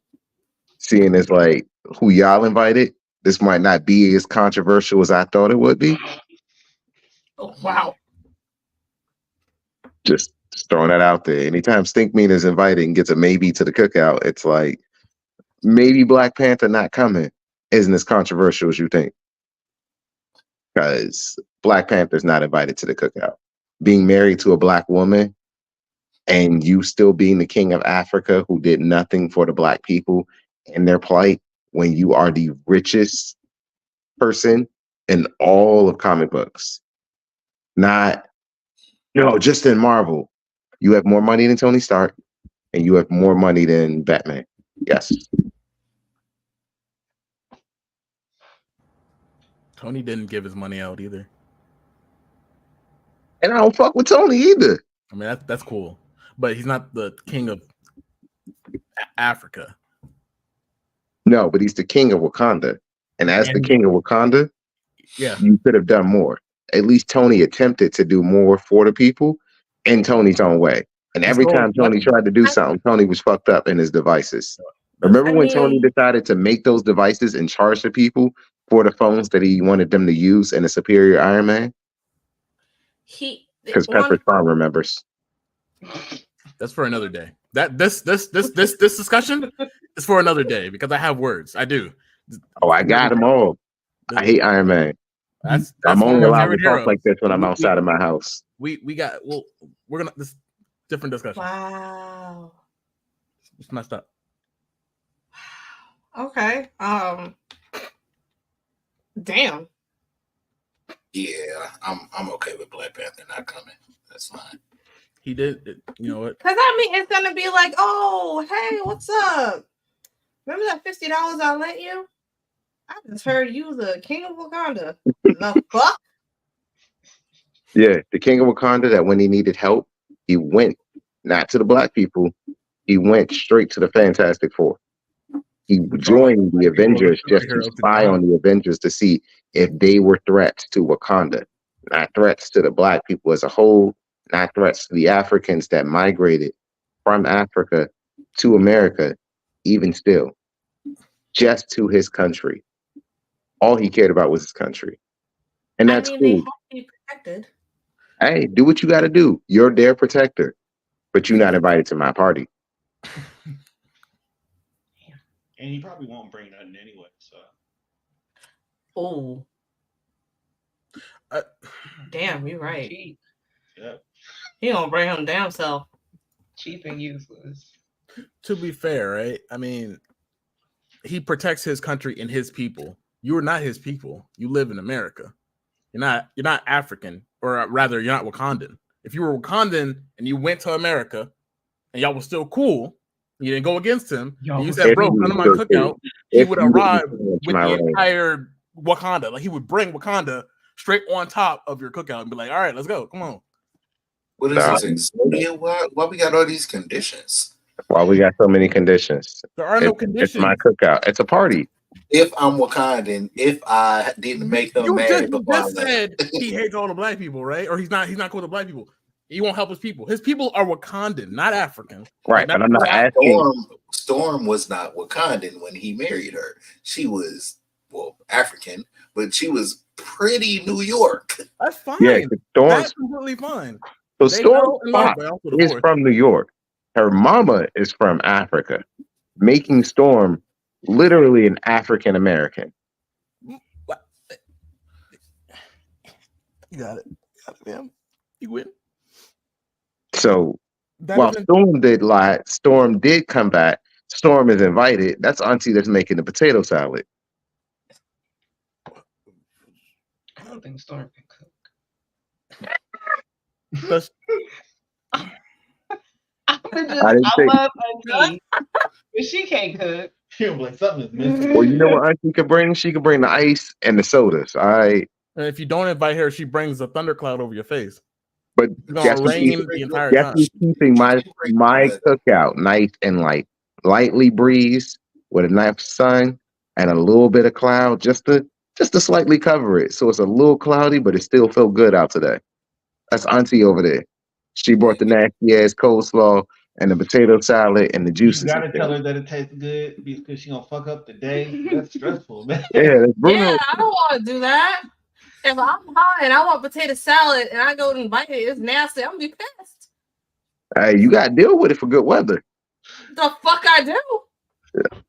Seeing as like who y'all invited, this might not be as controversial as I thought it would be. Oh, wow. Just throwing that out there. Anytime Stink Mean is invited and gets a maybe to the cookout, it's like maybe Black Panther not coming isn't as controversial as you think. Because Black Panther's not invited to the cookout. Being married to a Black woman and you still being the king of Africa who did nothing for the Black people and their plight when you are the richest person in all of comic books. Not, just in Marvel. You have more money than Tony Stark and you have more money than Batman. Yes. Tony didn't give his money out either. And I don't fuck with Tony either. I mean, that's cool, but he's not the king of Africa. No, but he's the king of Wakanda. And as the king of Wakanda, yeah, you could have done more. At least Tony attempted to do more for the people in Tony's own way. And every time Tony tried to do something, Tony was fucked up in his devices. Remember when Tony decided to make those devices and charge the people for the phones that he wanted them to use in a superior Iron Man? Because Pepper's Farm remembers. That's for another day. This discussion is for another day because I have words. I do. Oh, I got them all. I hate Iron Man. That's I'm only allowed to talk like this when I'm outside of my house. We're gonna this different discussion. Wow. It's messed up. Okay. Damn. Yeah, I'm okay with Black Panther not coming. That's fine. He did, you know what? Because I mean, it's gonna be like, oh, hey, what's up? Remember that $50 I lent you? I just heard you the king of Wakanda. The fuck? Yeah, the king of Wakanda. That when he needed help, he went not to the Black people. He went straight to the Fantastic Four. He joined the Avengers just to spy on the Avengers to see if they were threats to Wakanda, not threats to the Black people as a whole, not threats to the Africans that migrated from Africa to America, even still, just to his country. All he cared about was his country. And that's cool. They have to be protected. Hey, do what you got to do. You're their protector, but you're not invited to my party. And he probably won't bring nothing anyway. So, oh, damn, you're right. Cheap. Yep. He gonna bring him damn self. Cheap and useless. To be fair, right? I mean, he protects his country and his people. You are not his people. You live in America. You're not African, or rather, you're not Wakandan. If you were Wakandan and you went to America and y'all was still cool, you didn't go against him. You said, bro, come to my cookout. He would arrive with the entire Wakanda. Like, he would bring Wakanda straight on top of your cookout and be like, all right, let's go. Come on. What is this? Why we got all these conditions? Why we got so many conditions? There are no conditions. It's my cookout. It's a party. If I'm Wakandan, if I didn't make him mad, you just said he hates all the Black people, right? Or he's not cool with the Black people. He won't help his people. His people are Wakandan, not African. Right, but I'm not asking. Storm was not Wakandan when he married her. She was, African, but she was pretty New York. That's fine. Yeah, that's completely fine. So Storm is from New York. Her mama is from Africa, making Storm literally an African American. You got it. Man. You win. So while Storm did lie, Storm did come back. Storm is invited. That's Auntie that's making the potato salad. don't think Storm can cook. I love Auntie, but she can't cook. Like something is missing. Well, you know what Auntie can bring? She can bring the ice and the sodas. All right. And if you don't invite her, she brings a thundercloud over your face. But Guess rain the entire time. who's keeping my cookout nice and like lightly breeze with a nice sun and a little bit of cloud, just to slightly cover it, so it's a little cloudy, but it still felt good out today. That's Auntie over there. She brought the nasty ass coleslaw and the potato salad and the juices. You gotta tell her that it tastes good because she gonna fuck up the day. That's stressful, man. Yeah, yeah, I don't want to do that. If I'm high and I want potato salad and I go to invite it, it's nasty. I'm gonna be pissed. Hey, you gotta deal with it for good weather. The fuck I do? Yeah.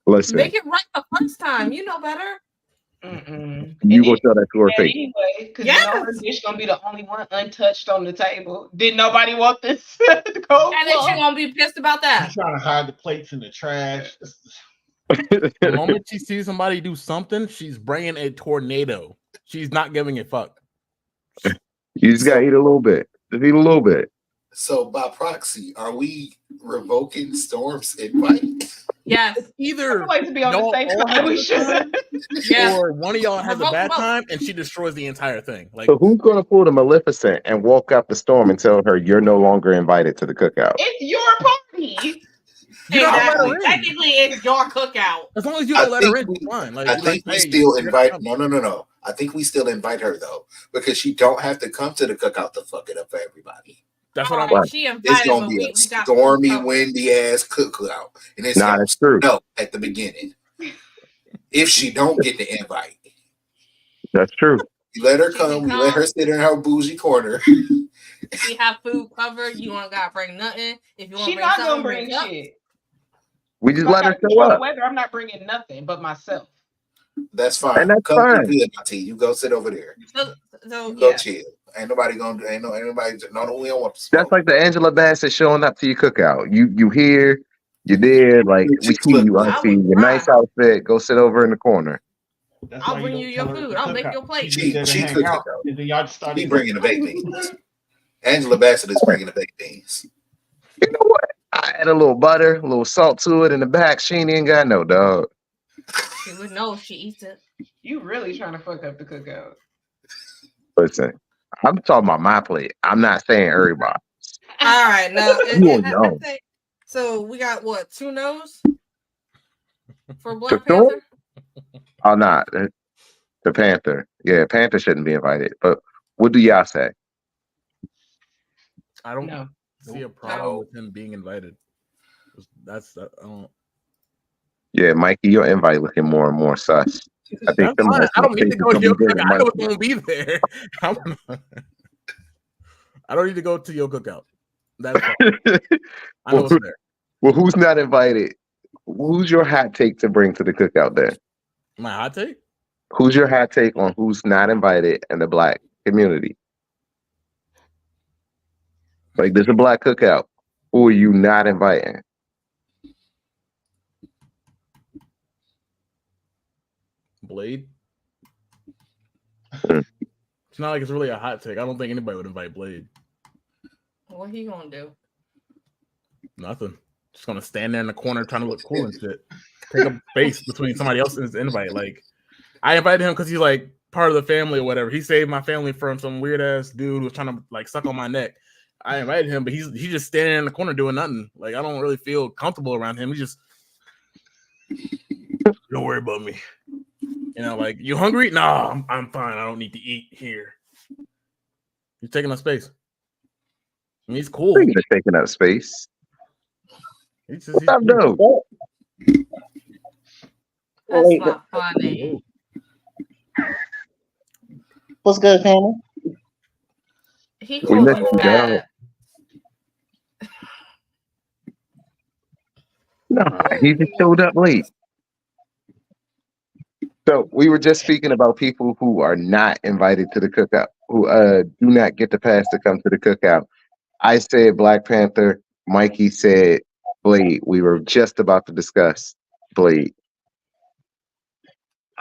Listen, make it right the first time. You know better. You gonna tell that to her face anyway? Because you know her dish gonna be the only one untouched on the table. Did nobody want this? And then she gonna be pissed about that. She's trying to hide the plates in the trash. The moment she sees somebody do something, she's bringing a tornado. She's not giving a fuck. You just gotta eat a little bit. Just eat a little bit. So by proxy, are we revoking Storm's invite? Yes. I Either like to be on the same side. We should. Yeah. Or one of y'all has a bad time and she destroys the entire thing. Like, so who's gonna pull the Maleficent and walk out the storm and tell her you're no longer invited to the cookout? It's your party. Exactly. Technically, it's your cookout. As long as you don't let her in, it's fine. Like, I think we still invite. No. I think we still invite her though, because she don't have to come to the cookout to fuck it up for everybody. That's what I'm like. It's gonna be a stormy, windy ass cookout, and it's that's true. No, at the beginning, if she don't get the invite, that's true. You let her come. We let her sit in her bougie corner. We have food covered. You don't gotta bring nothing. If you want, she's not gonna bring shit. We just let her show up. Weather, I'm not bringing nothing but myself. That's fine. And that's come fine. Good, Auntie. You go sit over there. So go chill. Ain't nobody gonna. Ain't nobody. No, we don't want to smoke. That's like the Angela Bassett showing up to your cookout. You here, you there. Like we see you, Auntie. Your nice outfit. Go sit over in the corner. I'll bring you your food. I'll make your plate. She cooking out. She bringing the baked beans. Angela Bassett is bringing the baked beans. You know what? I add a little butter, a little salt to it in the back. She ain't got no dog. She would know if she eats it. You really trying to fuck up the cookout? Listen, I'm talking about my plate. I'm not saying everybody. All right, now. So we got what? 2 no's for Black Panther. Oh, not the Panther. Yeah, Panther shouldn't be invited. But what do y'all say? I don't see a problem with him being invited. That's Yeah, Mikey, your invite looking more and more sus. I think I don't need to go to your cookout. I know it's gonna be there. I don't need to go to your cookout. That's fine. I know it's there. Well, who's not invited? Who's your hot take to bring to the cookout then? My hot take? Who's your hot take on who's not invited in the Black community? Like, there's a Black cookout. Who are you not inviting? Blade? It's not like it's really a hot take. I don't think anybody would invite Blade. What he gonna do? Nothing. Just gonna stand there in the corner trying to look cool and shit. Take a space between somebody else and his invite. Like, I invited him because he's like part of the family or whatever. He saved my family from some weird ass dude who was trying to like suck on my neck. I invited him, but he's just standing in the corner doing nothing. Like, I don't really feel comfortable around him. He just don't worry about me. You know, like, you hungry? No, I'm fine. I don't need to eat here. He's taking up space. I mean, he's cool. He's taking up space. He's cool. That's not funny. What's good, family? He called you fat. No, he just showed up late. So we were just speaking about people who are not invited to the cookout, who do not get the pass to come to the cookout. I said Black Panther. Mikey said Blade. We were just about to discuss Blade.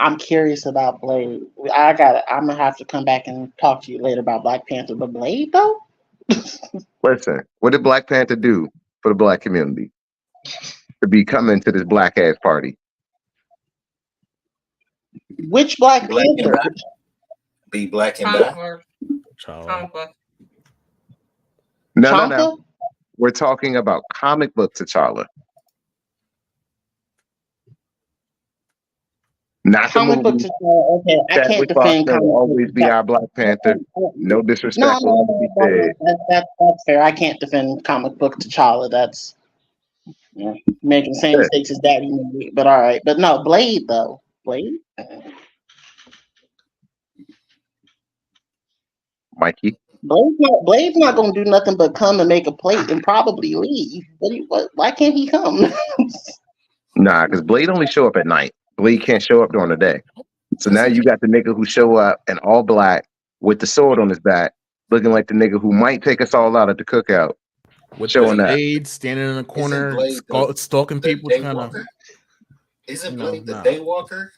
I'm curious about Blade. I'm gonna have to come back and talk to you later about Black Panther. But Blade though? Listen, what did Black Panther do for the black community? To be coming to this black ass party. Which Black Panther? Be black and die. No. We're talking about comic book T'Challa. Not comic book T'Challa. Okay, I can't defend comic book. Always be our Black Panther. No disrespect. That's fair. I can't defend comic book T'Challa. That's making the same mistakes as Daddy made. But all right. But no, Blade though. Blade. Mikey. Blade's not gonna do nothing but come and make a plate and probably leave. Why can't he come? Nah, because Blade only show up at night. Blade can't show up during the day. So now you got the nigga who show up in all black with the sword on his back, looking like the nigga who might take us all out at the cookout. With showing the blade, standing in the corner, stalking people. Isn't Blade the Daywalker?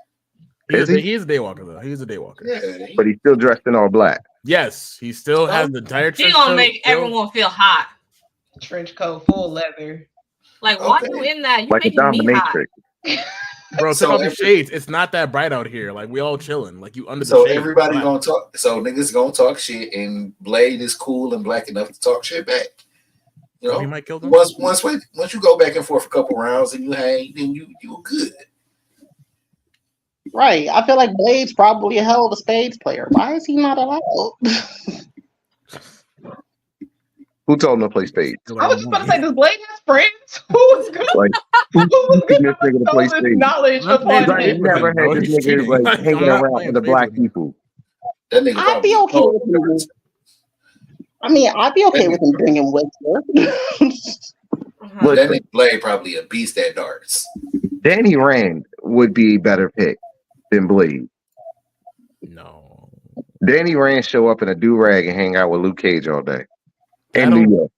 He's a Daywalker though. He's a Daywalker. Yeah, but he's still dressed in all black. Yes, he still has the entire trench coat. He gonna make everyone feel hot. Trench coat, full leather. Like, why you in that? You like making me hot. Bro, take off the shades. It's not that bright out here. Like, we all chilling. Like, you under the so shade. Everybody gonna talk. So niggas gonna talk shit, and Blade is cool and black enough to talk shit back. You know, he might kill them. Once you go back and forth a couple rounds and you hang, then you good. Right. I feel like Blade's probably a hell of a spades player. Why is he not allowed? Who told him to play spades? I was just about to say, does Blade have friends? Who's good? Like, who's good enough to play spades? Knowledge upon I never had this nigga like hanging around with the black people. I'd be okay with him. I mean, I'd be okay with him bringing Whistler. That nigga Blade probably a beast at darts. Danny Rand would be a better pick than Blade. No. Danny Rand show up in a do-rag and hang out with Luke Cage all day. In New York.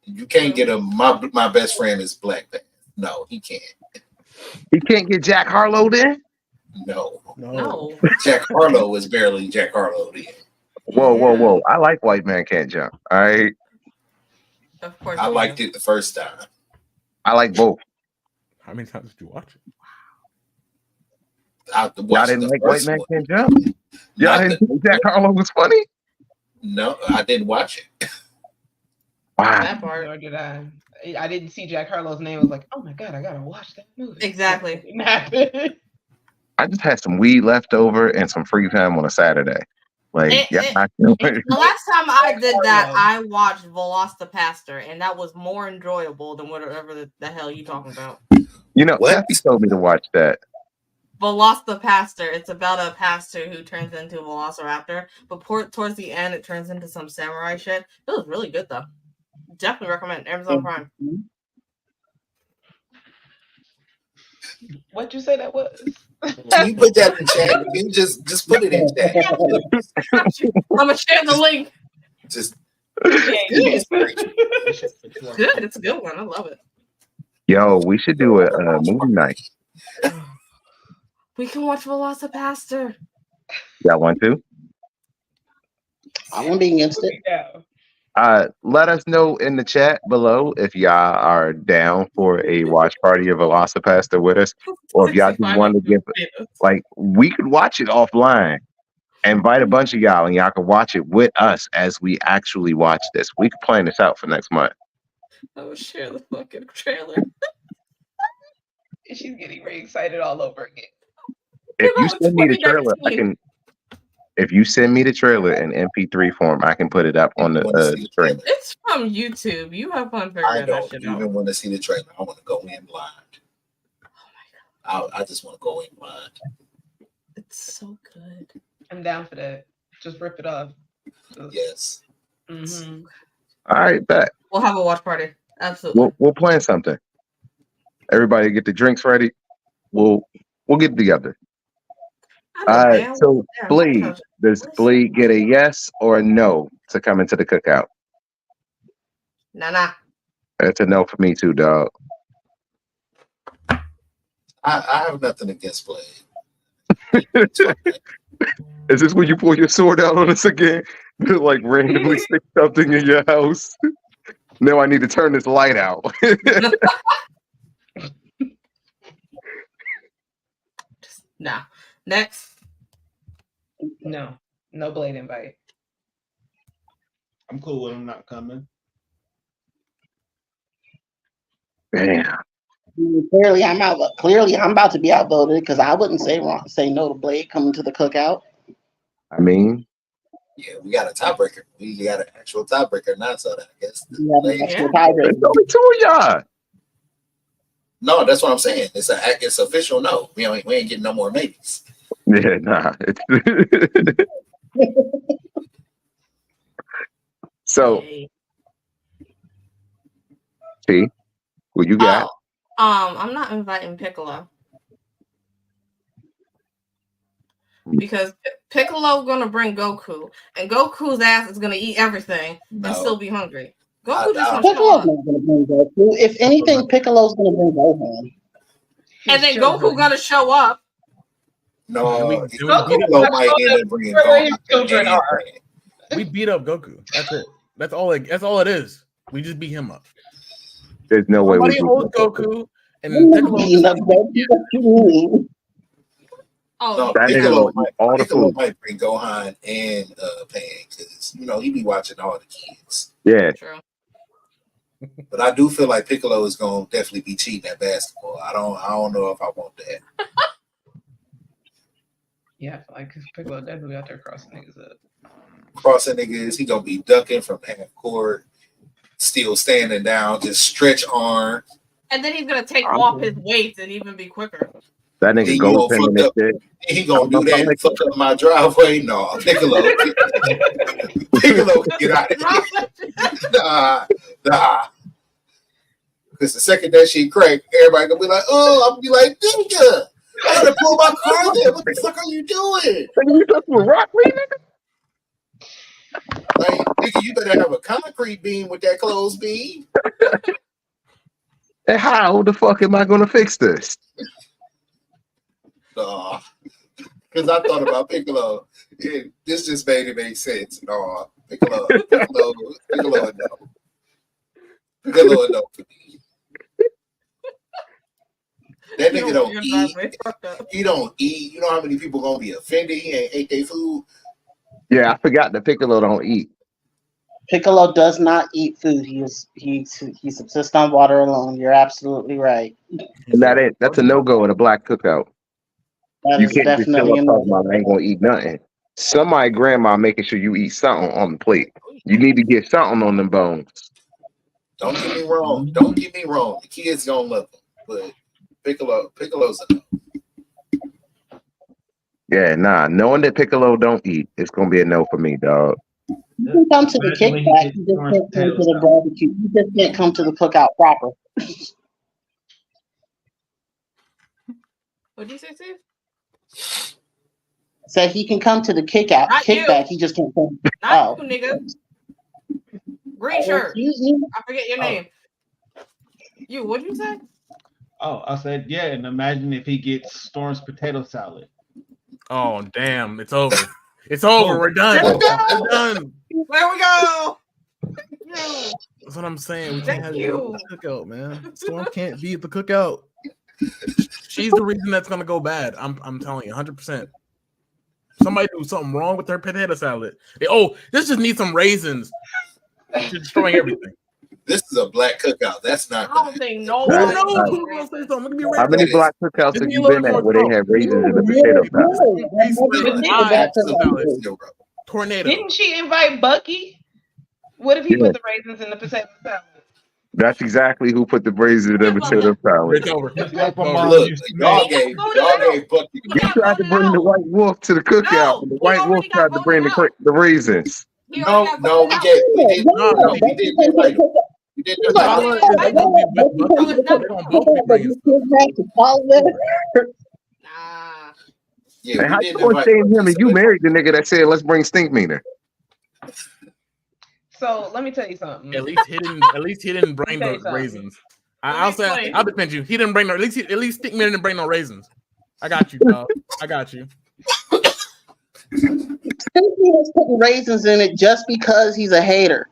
You can't get him. My best friend is black. No, he can't. He can't get Jack Harlow then? No. Jack Harlow is barely Jack Harlow then. Whoa. I like White Man Can't Jump. All right. Of course. I liked it the first time. I like both. How many times did you watch it? Y'all didn't like White Man Can't Jump? Y'all didn't think Jack Harlow was funny? No, I didn't watch it. Wow. That part, or did I? I didn't see Jack Harlow's name. I was like, oh my god, I gotta watch that movie. Exactly. I just had some weed left over and some free time on a Saturday. Like, the last time I did that, I watched Velocipaster, and that was more enjoyable than whatever the hell you talking about. You know, Kathy told me to watch that. Velocipaster. It's about a pastor who turns into a velociraptor, but towards the end, it turns into some samurai shit. It was really good, though. Definitely recommend Amazon Prime. What'd you say that was? Can you put that in chat? You just put it in chat. I'm gonna share the link. Just it's good. It's a good one. I love it. Yo, we should do a movie night. We can watch Velocipaster. Y'all want to? I won't be against it. Let us know in the chat below if y'all are down for a watch party of Velocipaster with us, or if y'all just want to give, like, we could watch it offline. Invite a bunch of y'all, and y'all can watch it with us as we actually watch this. We could plan this out for next month. I will share the fucking trailer. She's getting very excited all over again. If you send me the trailer, I can. If you send me the trailer in MP3 form, I can put it up on the screen. It's from YouTube. You have fun figuring I that shit out. don't even want to see the trailer. I want to go in blind. Oh my god! I just want to go in blind. It's so good. I'm down for that. Just rip it off. Yes. Mm-hmm. All right, bet. We'll have a watch party. Absolutely. We'll plan something. Everybody get the drinks ready. We'll get together. So Blade, does Blade get a yes or a no to come into the cookout? Nah. It's a no for me too, dog. I have nothing against Blerd. Is this when you pull your sword out on us again? Like randomly stick something in your house? No, I need to turn this light out. Nah. Next. No Blade invite. I'm cool with him not coming. Damn. Clearly, I'm out. Clearly, I'm about to be outvoted because I wouldn't say no to Blade coming to the cookout. I mean, Yeah, we got a tiebreaker. We got an actual tiebreaker now, so I guess. it's only two of y'all. No, that's what I'm saying. It's official. No, we ain't getting no more maybes. Yeah, nah. So, see, who you got? I'm not inviting Piccolo because Piccolo gonna bring Goku, and Goku's ass is gonna eat everything and still be hungry. Goku just gonna show up. Gonna bring Goku. If anything, Piccolo's gonna bring Gohan. And then Goku gonna show up. No, Piccolo might end up bringing Gohan. We beat up Goku. That's it. That's all it is. We just beat him up. There's no way we holds Goku and Piccolo. No, Piccolo might bring Gohan and Pan because he be watching all the kids. Yeah. True. But I do feel like Piccolo is gonna definitely be cheating at basketball. I don't know if I want that. Yeah, I feel like Piccolo definitely out there crossing niggas up. Crossing niggas, he gonna be ducking from half court, still standing down, just stretch arm. And then he's gonna take off his weights and even be quicker. That nigga goes in and shit. He gonna do that and fuck up my driveway. No, Piccolo can get out of here. Nah. Because the second that shit crack, everybody gonna be like, oh, I'm gonna be like, nigga, I gotta pull my car there. What the fuck are you doing? You just with rock me, nigga? Like, nigga, you better have a concrete beam with that closed beam. And how the fuck am I gonna fix this? Nah. Because I thought about Piccolo. This just made it make sense. No, Piccolo, no. Piccolo, no for me. That nigga don't eat. He don't eat. You know how many people gonna be offended? He ain't ate their food. Yeah, I forgot that Piccolo don't eat. Piccolo does not eat food. He subsists on water alone. You're absolutely right. And that's a no-go in a black cookout. That you is can't just definitely chill up talking about I ain't gonna eat nothing. Somebody grandma making sure you eat something on the plate. You need to get something on them bones. Don't get me wrong. The kids gonna love him, but Piccolo's a no. Yeah, nah. Knowing that Piccolo don't eat, it's gonna be a no for me, dog. You can come to the kickback. You just can't come to the barbecue. You just can't come to the cookout proper. What'd you say, Steve? Said he can come to the kickback. He just can't come. Not you, nigga. Green shirt. Excuse me? I forget your name. You, what'd you say? Oh, I said, yeah, and imagine if he gets Storm's potato salad. Oh, damn. It's over. It's over. We're done. We're done. There we go. That's what I'm saying. We can't have the cookout, man. Storm can't be at the cookout. She's the reason that's gonna go bad. I'm telling you, 100%. Somebody do something wrong with her potato salad. This just needs some raisins. She's destroying everything. This is a black cookout. That's not. I don't think no. How many black cookouts have you been at where they have raisins in the potato salad? Tornado. Didn't she invite Bucky? What if he put the raisins in the potato salad? That's exactly who put the raisins in the potato salad. It's over. Look, y'all gave Bucky. You tried to bring the white wolf to the cookout, and the white wolf tried to bring the raisins. No, we did. We did. And how you gonna shame him and you married the nigga that said let's bring Stink Meaner? So let me tell you something. At least he didn't bring the raisins. I'll say I'll defend you. He didn't bring no. At least Stick Man didn't bring no raisins. I got you, dog. I got you. He was putting raisins in it just because he's a hater.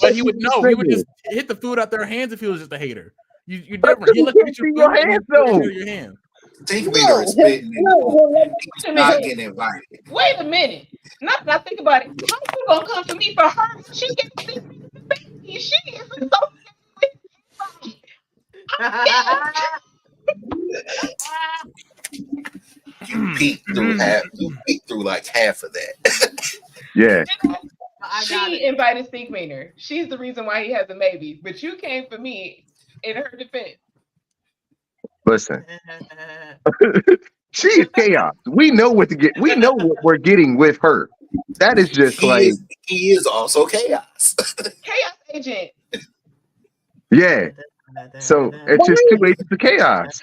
But he would know. He would just hit the food out their hands if he was just a hater. You're different. He looked at your hands, though. Your hands. Stink meter is spitting. He's not getting invited. Wait a minute. Not that I think about it. How you gonna come to me for her? She gets Stink Meter the baby. She isn't so. You peeked through half. You peeked through like half of that. Yeah. She invited Stink Meter. She's the reason why he has a maybe. But you came for me in her defense. Listen. She is chaos. We know what to get. We know what we're getting with her. That is just he is also chaos. Chaos agent. Yeah. So it's just 2 agents of chaos.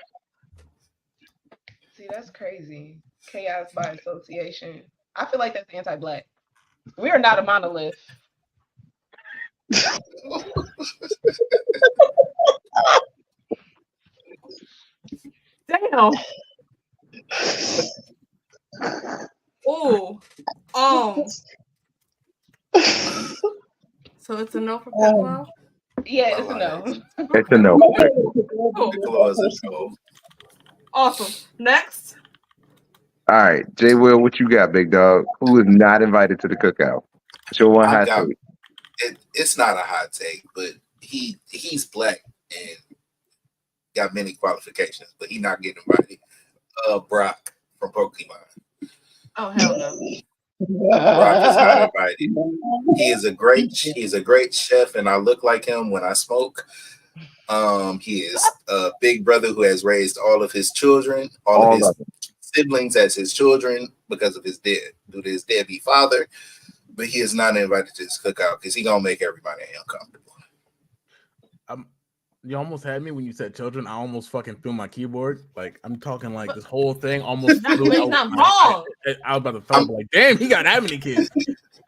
See, that's crazy. Chaos by association. I feel like that's anti-black. We are not a monolith. Damn. Oh. So it's a no for Piccolo? Yeah, it's a no. It's a no. Awesome. Next. All right, J. Will, what you got, big dog? Who is not invited to the cookout? Show one hot take. It's not a hot take, but he's black and got many qualifications, but he's not getting invited. Brock from Pokemon. Oh hell no. Brock is not invited. He is a great chef, and I look like him when I smoke. He is a big brother who has raised all of his children, all of his siblings as his children because of his deadbeat father. But he is not invited to this cookout because he's gonna make everybody uncomfortable. You almost had me when you said children. I almost fucking threw my keyboard. Like I'm talking like this whole thing almost flew out. Not wrong. I was about to throw like, damn, he got that many kids.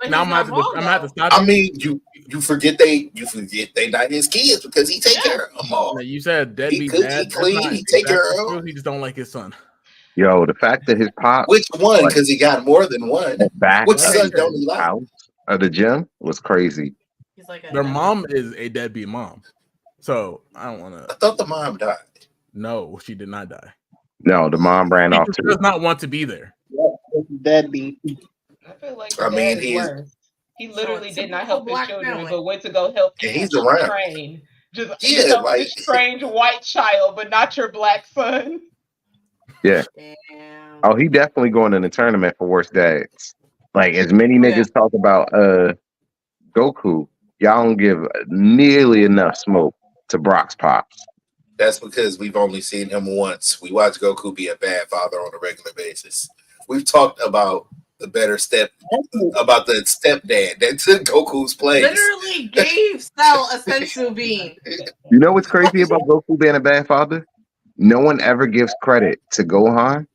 Now I'm gonna have to stop. I mean, you forget they not his kids because he take care of them all. Now, you said deadbeat dad. He clean. He take care of them. He just don't like his son. Yo, the fact that his pop, which one? Because he got more than one. Which son don't he like? Out of the gym was crazy. He's like their mom is a deadbeat mom, so I don't want to. I thought the mom died. No, she did not die. No, the mom ran off. She does not want to be there. Deadbeat. I feel like he literally did not help his children, but went to go help. And he's around. Train. Just this strange white child, but not your black son. Yeah. Damn. Oh, he definitely going in the tournament for worst dads. Like as many niggas talk about Goku, y'all don't give nearly enough smoke to Brock's pops. That's because we've only seen him once. We watch Goku be a bad father on a regular basis. We've talked about the stepdad that took Goku's place. Literally gave Cell a sensu bean. You know what's crazy about Goku being a bad father? No one ever gives credit to Gohan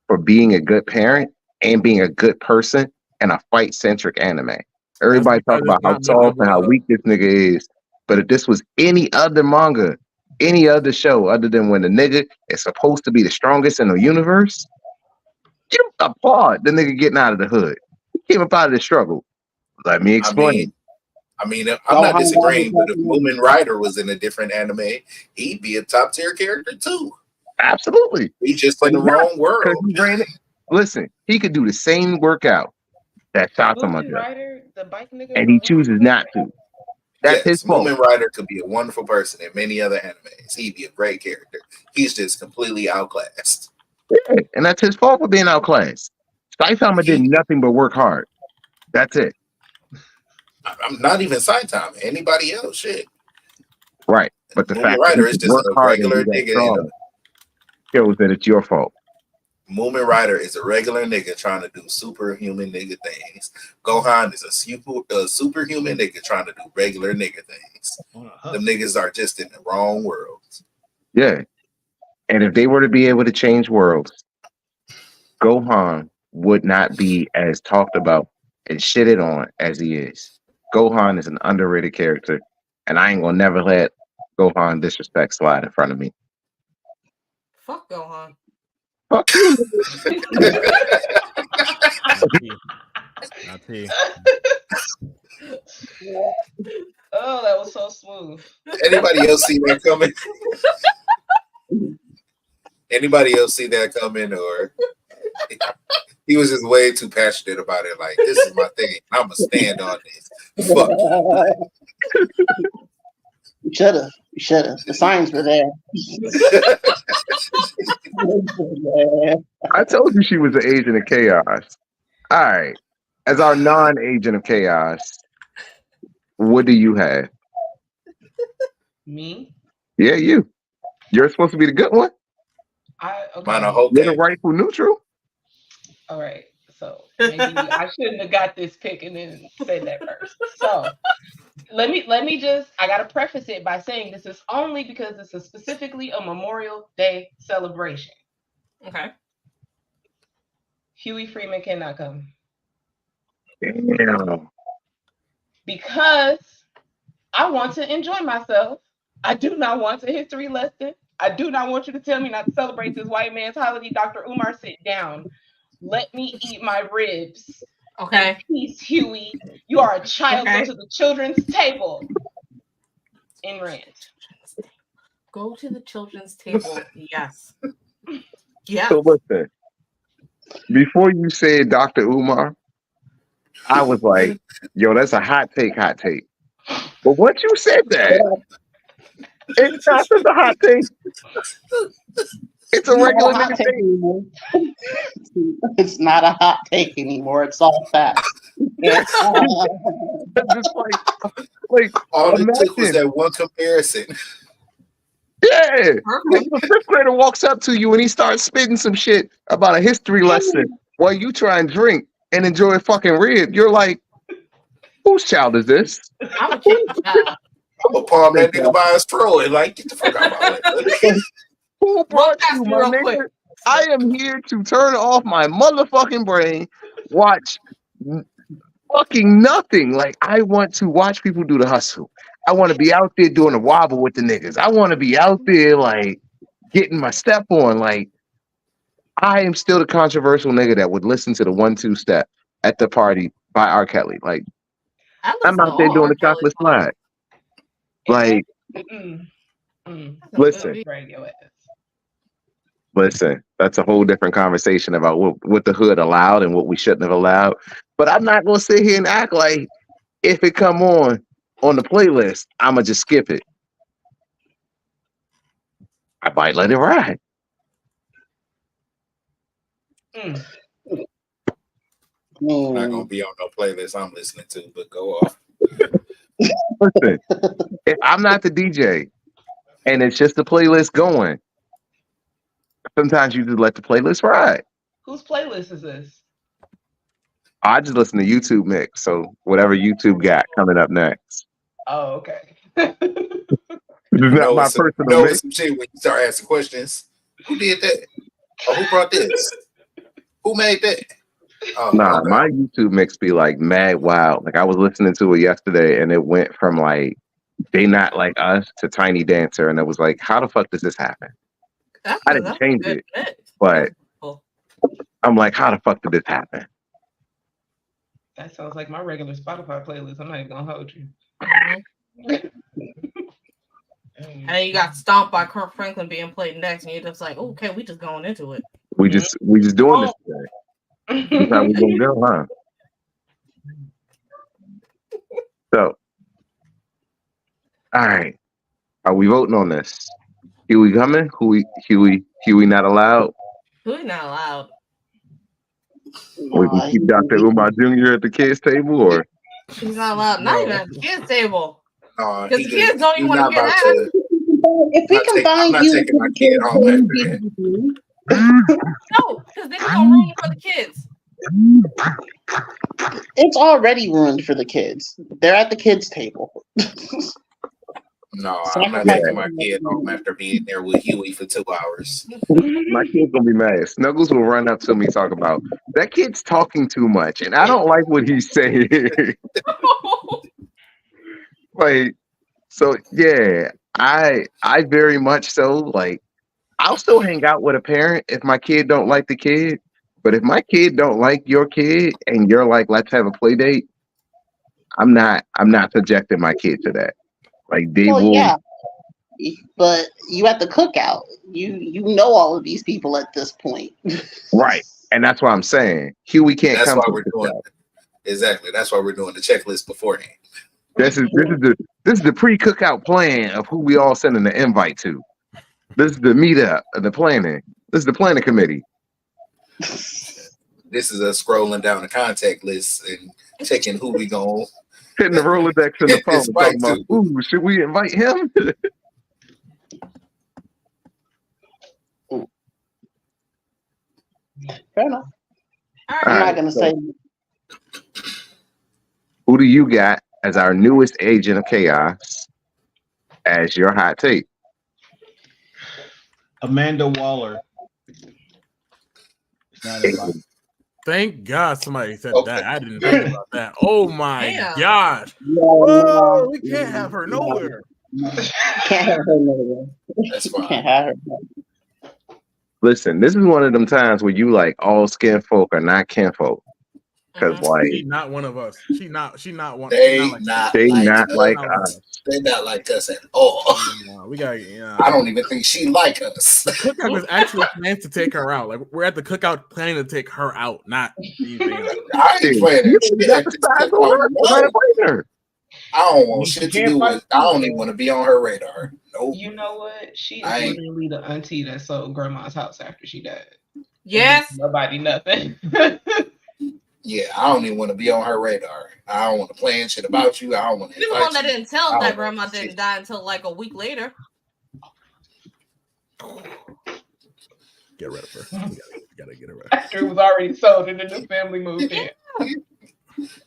for being a good parent and being a good person in a fight-centric anime. Everybody talks about how soft and how weak this nigga is. But if this was any other manga, any other show other than when the nigga is supposed to be the strongest in the universe, you applaud the nigga getting out of the hood. He came up out of the struggle. Let me explain. I'm not disagreeing, but if Moomin Rider was in a different anime, he'd be a top tier character too. Absolutely. He's just in the wrong world. Listen, he could do the same workout that Satama does, and he chooses not to. That's his fault. Moomin Rider could be a wonderful person in many other animes. He'd be a great character. He's just completely outclassed. Yeah, and that's his fault for being outclassed. Saitama did nothing but work hard. That's it. I'm not even Saitama. Anybody else, shit. Right, but the fact Rider that is just a regular nigga. Shows that it's your fault. Moomin Rider is a regular nigga trying to do superhuman nigga things. Gohan is a superhuman nigga trying to do regular nigga things. The niggas are just in the wrong worlds. Yeah, and if they were to be able to change worlds, Gohan would not be as talked about and shitted on as he is. Gohan is an underrated character, and I ain't gonna never let Gohan disrespect slide in front of me. Fuck Gohan. Fuck you. Not T. Oh, that was so smooth. Anybody else see that coming? Anybody else see that coming? Or he was just way too passionate about it. Like, this is my thing. I'm gonna stand on this. Fuck. You should have. You should have. The signs were there. I told you she was an agent of chaos. All right. As our non-agent of chaos, what do you have? Me? Yeah, you. You're supposed to be the good one. Okay. Mine, I hope You're the that. rightful neutral. All right. So maybe I shouldn't have got this pick and then said that first. So let me just, I gotta preface it by saying this is only because this is specifically a Memorial Day celebration. Okay. Huey Freeman cannot come. Damn. Because I want to enjoy myself. I do not want a history lesson. I do not want you to tell me not to celebrate this white man's holiday. Dr. Umar, sit down. Let me eat my ribs. Okay. Peace, Huey. You are a child. Okay. Go to the children's table. In rant. Go to the children's table. Yes. Yes. So listen, before you said Dr. Umar, I was like, yo, that's a hot take. But once you said that, it's not just a hot take. It's a regular hot nigga take thing. anymore. It's not a hot take anymore. It's all fact. Just like All it took was imagine. that one comparison. Yeah. Perfect. The fifth grader walks up to you and he starts spitting some shit about a history lesson while you try and drink and enjoy a fucking rib. You're like, whose child is this? I'm a chicken child. I'm gonna palm that nigga by his throat and like, get the fuck out of my way. Who brought past you, me my real nigga? quick. I am here to turn off my motherfucking brain, watch fucking nothing. Like, I want to watch people do the hustle. I want to be out there doing a wobble with the niggas. I want to be out there, like, getting my step on. Like, I am still the controversial nigga that would listen to the 1-2 step at the party by R. Kelly. Like, I'm out there doing the chocolate slide. Like, listen. Listen, that's a whole different conversation about what the hood allowed and what we shouldn't have allowed. But I'm not gonna sit here and act like if it come on the playlist, I'ma just skip it. I might let it ride. I'm not gonna be on no playlist I'm listening to, but go off. Listen, if I'm not the DJ and it's just the playlist going, sometimes you just let the playlist ride. Whose playlist is this? I just listen to YouTube mix, so whatever YouTube got coming up next. Oh, okay. It's not my personal mix. Some shit when you start asking questions. Who did that? Or who brought this? Who made that? Oh, Nah, okay. my YouTube mix be like mad wild. Like I was listening to it yesterday and it went from like They Not Like Us to Tiny Dancer, and it was like, how the fuck does this happen? I didn't change it, but I'm like, how the fuck did this happen? That sounds like my regular Spotify playlist. I'm not even gonna hold you. And you got Stomped by Kirk Franklin being played next, and you're just like, okay, we just going into it. We just doing this today. That's how we gonna go, huh? So, all right, are we voting on this? Huey coming? Huey not allowed? Huey not allowed. We can keep Dr. Umar Jr. at the kids' table, or He's not allowed. Not even at the kids' table. No, because the kids don't even want to hear that. If we can find I'm not taking my kid home after that. No, because they're gonna ruin it for the kids. It's already ruined for the kids. They're at the kids' table. No, I'm not taking my kid home after being there with Huey for 2 hours. my kid's gonna be mad. Snuggles will run up to me talk about that kid's talking too much, and I don't like what he's saying. Like, So yeah, I very much so like I'll still hang out with a parent if my kid don't like the kid. But if my kid don't like your kid and you're like, let's have a play date, I'm not subjecting my kid to that. Like they Well, will yeah, but you at the cookout, you know all of these people at this point. right. And that's why I'm saying Huey can't That's come why to we're the doing cookout. exactly. That's why we're doing the checklist beforehand. This is the pre-cookout plan of who we all sending the invite to. This is the meetup and the planning. This is the planning committee. This is us scrolling down the contact list and checking who we gonna Hitting the Rolodex in the phone, talking invite about, to. ooh, should we invite him? Fair enough. All I'm right. not gonna say Who do you got as our newest agent of chaos as your hot take? Amanda Waller. It's not invited. Thank God somebody said Okay. that. I didn't think about that. Oh my Damn. gosh. no, Whoa, we can't have her no, nowhere. can't have her nowhere. That's fine. Can't have her. Listen, this is one of them times where you like all skin folk are not kinfolk. Because Mhm. like She's not one of us. She not one. They She not like not they like not us. like Not us. They're not like us at all. we got I don't even think she like us. Cookout is actually planned to take her out. Like we're at the cookout planning to take her out, not anything else. I ain't playing You that don't got shit the at this size cookout. on her. You're not No. inviting her. I don't want She shit to can't do fight with. I don't you. even want to be on her radar. Nope. You know what? She is I ain't- literally the auntie that sold grandma's house after she died. Yes. Nobody nothing. Yeah, I don't even want to be on her radar. I don't want to plan shit about you. I don't want to You're the one invite that you. didn't tell I that don't grandma know. didn't die until like a week later. Get rid of her. We gotta get her rid. After it was already sold and then the family moved in.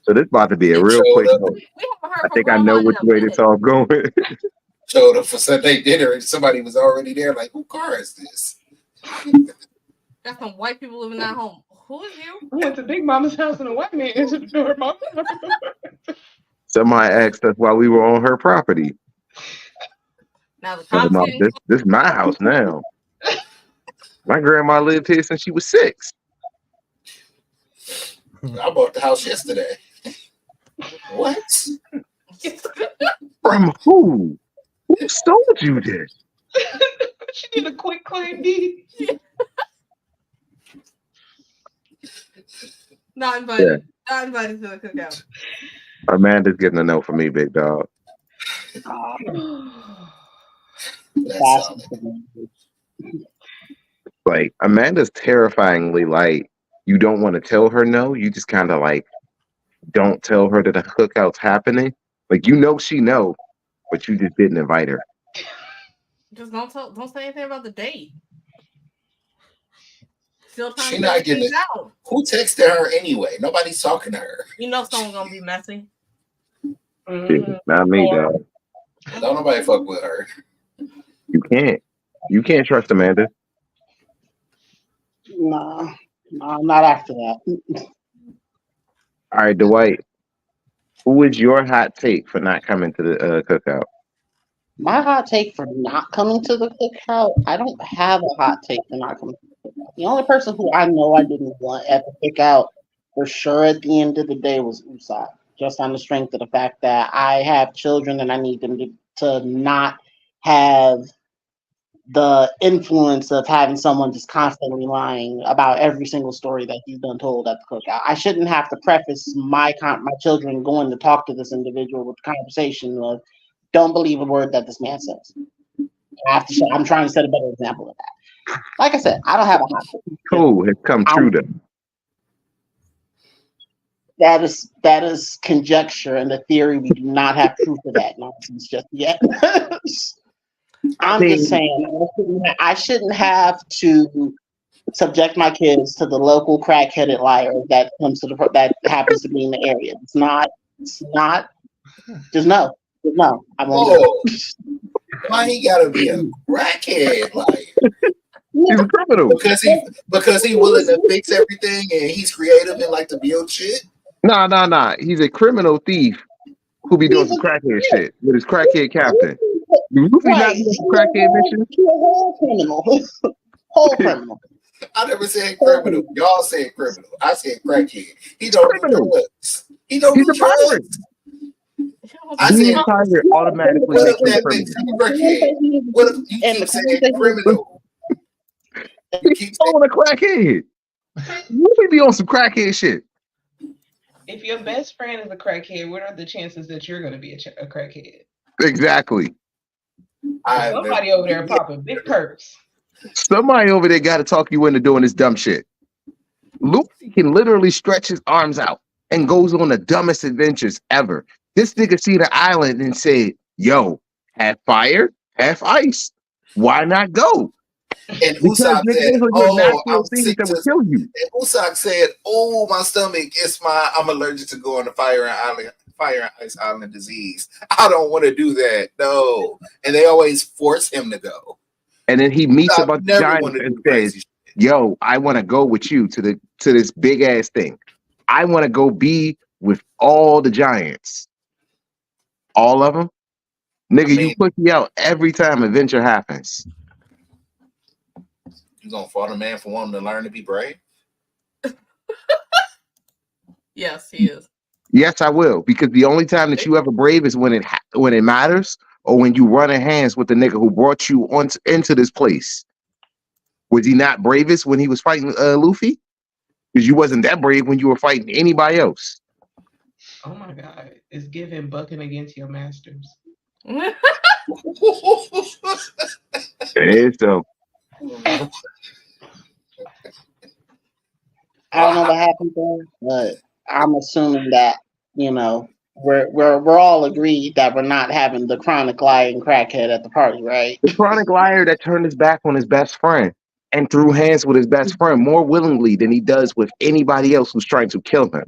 So this about to be a They real showed quick up. one. We haven't heard I from think I grandma know in which a way minute. this all going. Showed up for Sunday dinner and somebody was already there. Like, who car is this? Got some white people living at home. Who is you? I went to Big Mama's house and a white man answered the door. Mom. Somebody asked us why we were on her property. Now the Talking cops about getting this is my house now. My grandma lived here since she was 6. I bought the house yesterday. What? From who? Who sold you this? She did a quick claim deed. not invited. Not invited to the cookout. Amanda's getting a note from me, big dog. That's Fast solid. Like Amanda's terrifyingly like you don't want to tell her no. You just kind of like don't tell her that the cookout's happening. Like you know she know, but you just didn't invite her. Just don't say anything about the date. Still trying She to not figure getting things it. out. Who texted her anyway? Nobody's talking to her. You know someone's gonna be messy. Mhm. Not me, dog. Don't nobody fuck with her. You can't. You can't trust Amanda. No, not after that. All right, Dwight. Who is your hot take for not coming to the cookout? My hot take for not coming to the cookout, I don't have a hot take for not coming to the cookout. The only person who I know I didn't want at the cookout for sure at the end of the day was Usai. Just on the strength of the fact that I have children and I need them to not have the influence of having someone just constantly lying about every single story that he's done told at the cookout. I shouldn't have to preface my children going to talk to this individual with the conversation of don't believe a word that this man says. I'm trying to set a better example of that. Like I said, I don't have a hot take. Cool, has come true though. That is conjecture and the theory. We do not have proof of that nonsense just yet. I'm just saying I shouldn't have to subject my kids to the local crack-headed liar that happens to be in the area. It's not. Just no. I won't. Why he gotta be a crackhead? Like he's a criminal. Because he willing to fix everything and he's creative and like to build shit. Nah. He's a criminal thief who be doing some crackhead shit with his crackhead captain. Luffy not doing some crackhead missions. He's a whole criminal. Whole criminal. I never said criminal. Y'all said criminal. I said crackhead. He don't do drugs. He don't do drugs. I Being said pirate automatically what if makes that you makes you crackhead? What if you keep saying criminal? You keep on a crackhead. Luffy be on some crackhead shit. If your best friend is a crackhead, what are the chances that you're going to be a crackhead? Exactly. Somebody over there popping big perks. Somebody over there got to talk you into doing this dumb shit. Luffy can literally stretch his arms out and goes on the dumbest adventures ever. This nigga see the island and said, yo, half fire, half ice. Why not go? And Usopp said, "Oh, I'm sick that would kill you." And Usopp said, "Oh, my stomach, I'm allergic to going to fire and ice island disease. I don't want to do that. No." And they always force him to go. And then he meets a bunch of giants and says, "Yo, I want to go with you to this big ass thing. I want to go be with all the giants, all of them. Nigga, you push me out every time adventure happens." You gonna fault a man for wanting to learn to be brave? Yes, he is. Yes, I will, because the only time that you ever brave is when it matters, or when you run in hands with the nigga who brought you into this place. Was he not bravest when he was fighting Luffy? Because you wasn't that brave when you were fighting anybody else. Oh my God, it's giving bucking against your masters. It is so. I don't know what happened there, but I'm assuming that we're all agreed that we're not having the chronic lying crackhead at the party, right? The chronic liar that turned his back on his best friend and threw hands with his best friend more willingly than he does with anybody else who's trying to kill him.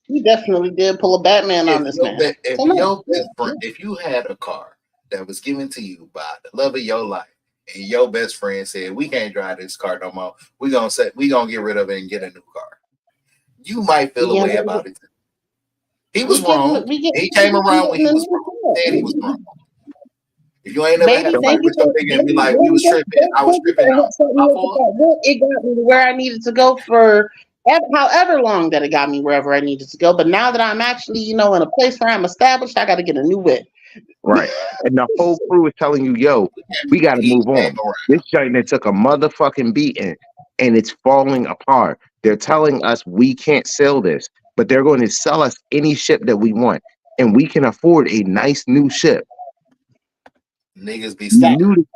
He definitely did pull a Batman on this man. If you had a car that was given to you by the love of your life, and your best friend said, "We can't drive this car no more. We gonna get rid of it and get a new car," you might feel a way about it. He was wrong. He came around when he was wrong. And he was wrong. If you ain't never had a fight with your nigga and be like, "We was tripping. I was tripping." It got me to where I needed to go for however long that it got me wherever I needed to go. But now that I'm actually, in a place where I'm established, I got to get a new whip. Right. And the whole crew is telling you, yo, we got to move on. This giant that took a motherfucking beating and it's falling apart. They're telling us we can't sell this, but they're going to sell us any ship that we want. And we can afford a nice new ship. Niggas be smart. You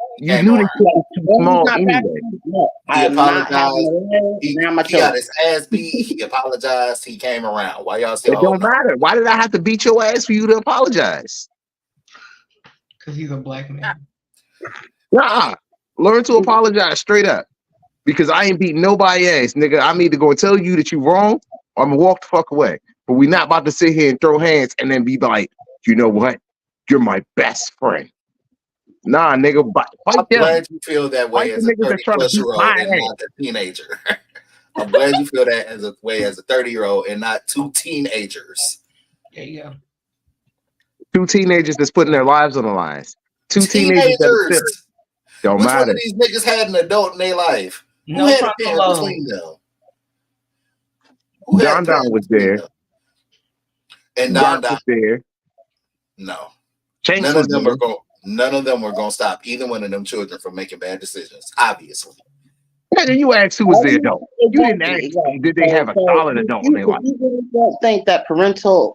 knew this was too small anyway. He apologized. He got his ass beat. He apologized. He came around. Why y'all still? It don't matter. Why did I have to beat your ass for you to apologize? Because he's a black man. Nah, learn to apologize straight up. Because I ain't beating nobody ass, nigga. I'm either going to tell you that you wrong, or I'm going to walk the fuck away. But we not about to sit here and throw hands and then be like, you know what? You're my best friend. Nah, nigga, fight I'm them. glad you feel that way as a 30-plus-year-old and not a teenager. I'm glad you feel that as a 30-year-old and not two teenagers. There you go. Two teenagers that's putting their lives on the lines. Two teenagers that don't Which matter. One of these niggas had an adult in their life? No, who had a parent between them? Don was there. And Don was there. No. Shanks None of them were gonna stop either one of them children from making bad decisions, obviously. And you asked who was there though. You didn't ask did they have a solid adult in their life. You don't think that parental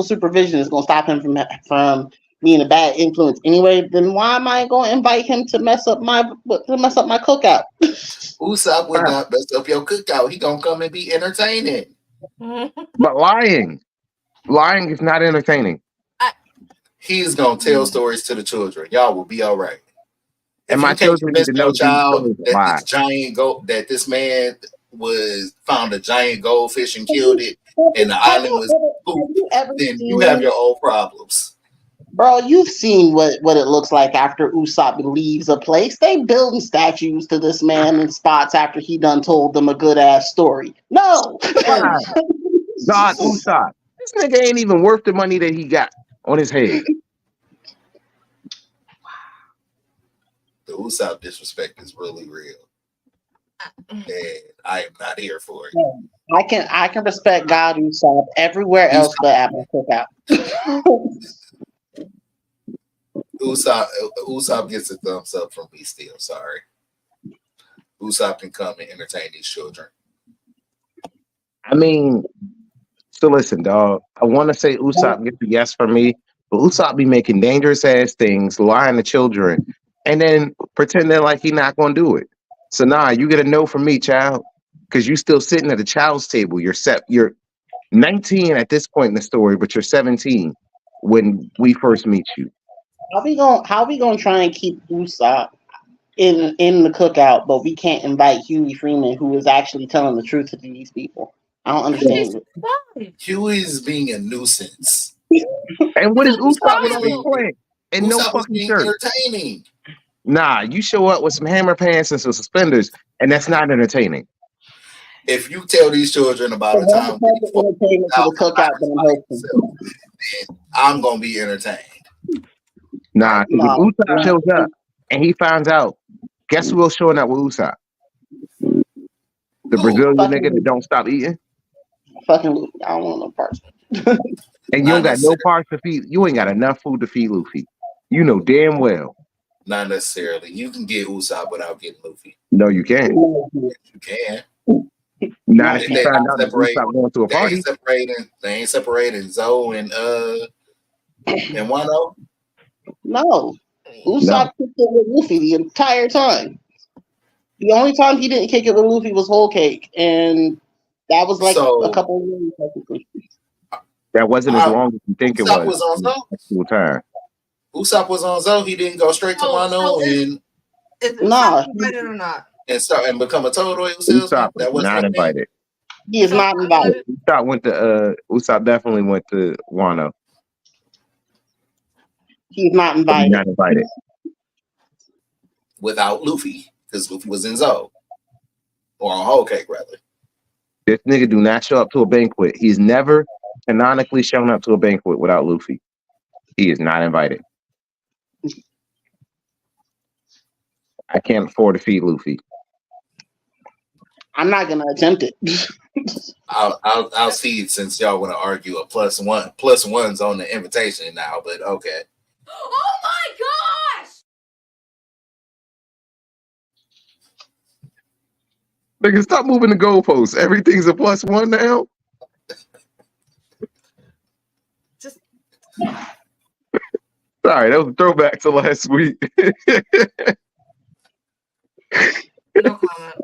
supervision is gonna stop him from being a bad influence anyway, then why am I going to invite him to mess up my cookout? Usopp would not mess up your cookout. He gonna come and be entertaining. But lying is not entertaining. He's gonna tell stories to the children. Y'all will be all right. And my children need to know that this man found a giant goldfish and killed it, and the island was poop, then you have your own problems. Bro, you've seen what it looks like after Usopp leaves a place. They building statues to this man in spots after he done told them a good ass story. No, God, Usopp. This nigga ain't even worth the money that he got on his head. The Usopp disrespect is really real, and I am not here for it. I can respect God Usopp everywhere else but at my cookout. Usopp gets a thumbs up from me still. Sorry. Usopp can come and entertain these children. I mean, so listen, dog. I want to say Usopp gets a yes for me, but Usopp be making dangerous ass things, lying to children, and then pretending like he not gonna do it. So nah, you get a no from me, child, because you still sitting at the child's table. You're 19 at this point in the story, but you're 17 when we first meet you. How we gonna try and keep Usopp in the cookout, but we can't invite Huey Freeman, who is actually telling the truth to these people? I don't understand it. Huey's being a nuisance. And what is Usopp with all the plan? And no Usopp was fucking being shirt. entertaining. Nah, you show up with some hammer pants and some suspenders, and that's not entertaining. If you tell these children about a time when I'm gonna be entertained. Nah, because if Usopp shows up and he finds out, guess who else showing up with Usopp? The Brazilian nigga that don't stop eating. Fucking Luffy. I don't want no parts. And you don't got no parts to feed. You ain't got enough food to feed Luffy. You know damn well. Not necessarily. You can get Usopp without getting Luffy. No, you can't. You can. Not if you find out that Usopp going to a party. They ain't separating Zoe and Wano. No. Usopp kicked it with Luffy the entire time. The only time he didn't kick it with Luffy was Whole Cake, and that was like a couple of years technically. That wasn't as long as you think Usopp it was. On Zoe. Time. Usopp was on Zoe. He didn't go straight to Wano is Usopp invited or not? And start and become a total salesman. That was not invited. He is not invited. Usopp definitely went to Wano. He's not invited. Not invited. Without Luffy, because Luffy was in Zoe. Or on Whole Cake, rather. This nigga do not show up to a banquet. He's never canonically shown up to a banquet without Luffy. He is not invited. I can't afford to feed Luffy. I'm not gonna attempt it. I'll see it since y'all want to argue a +1 on the invitation now, but okay. Oh my gosh! Nigga, stop moving the goalposts. Everything's a +1 now. Just sorry, that was a throwback to last week. no comment.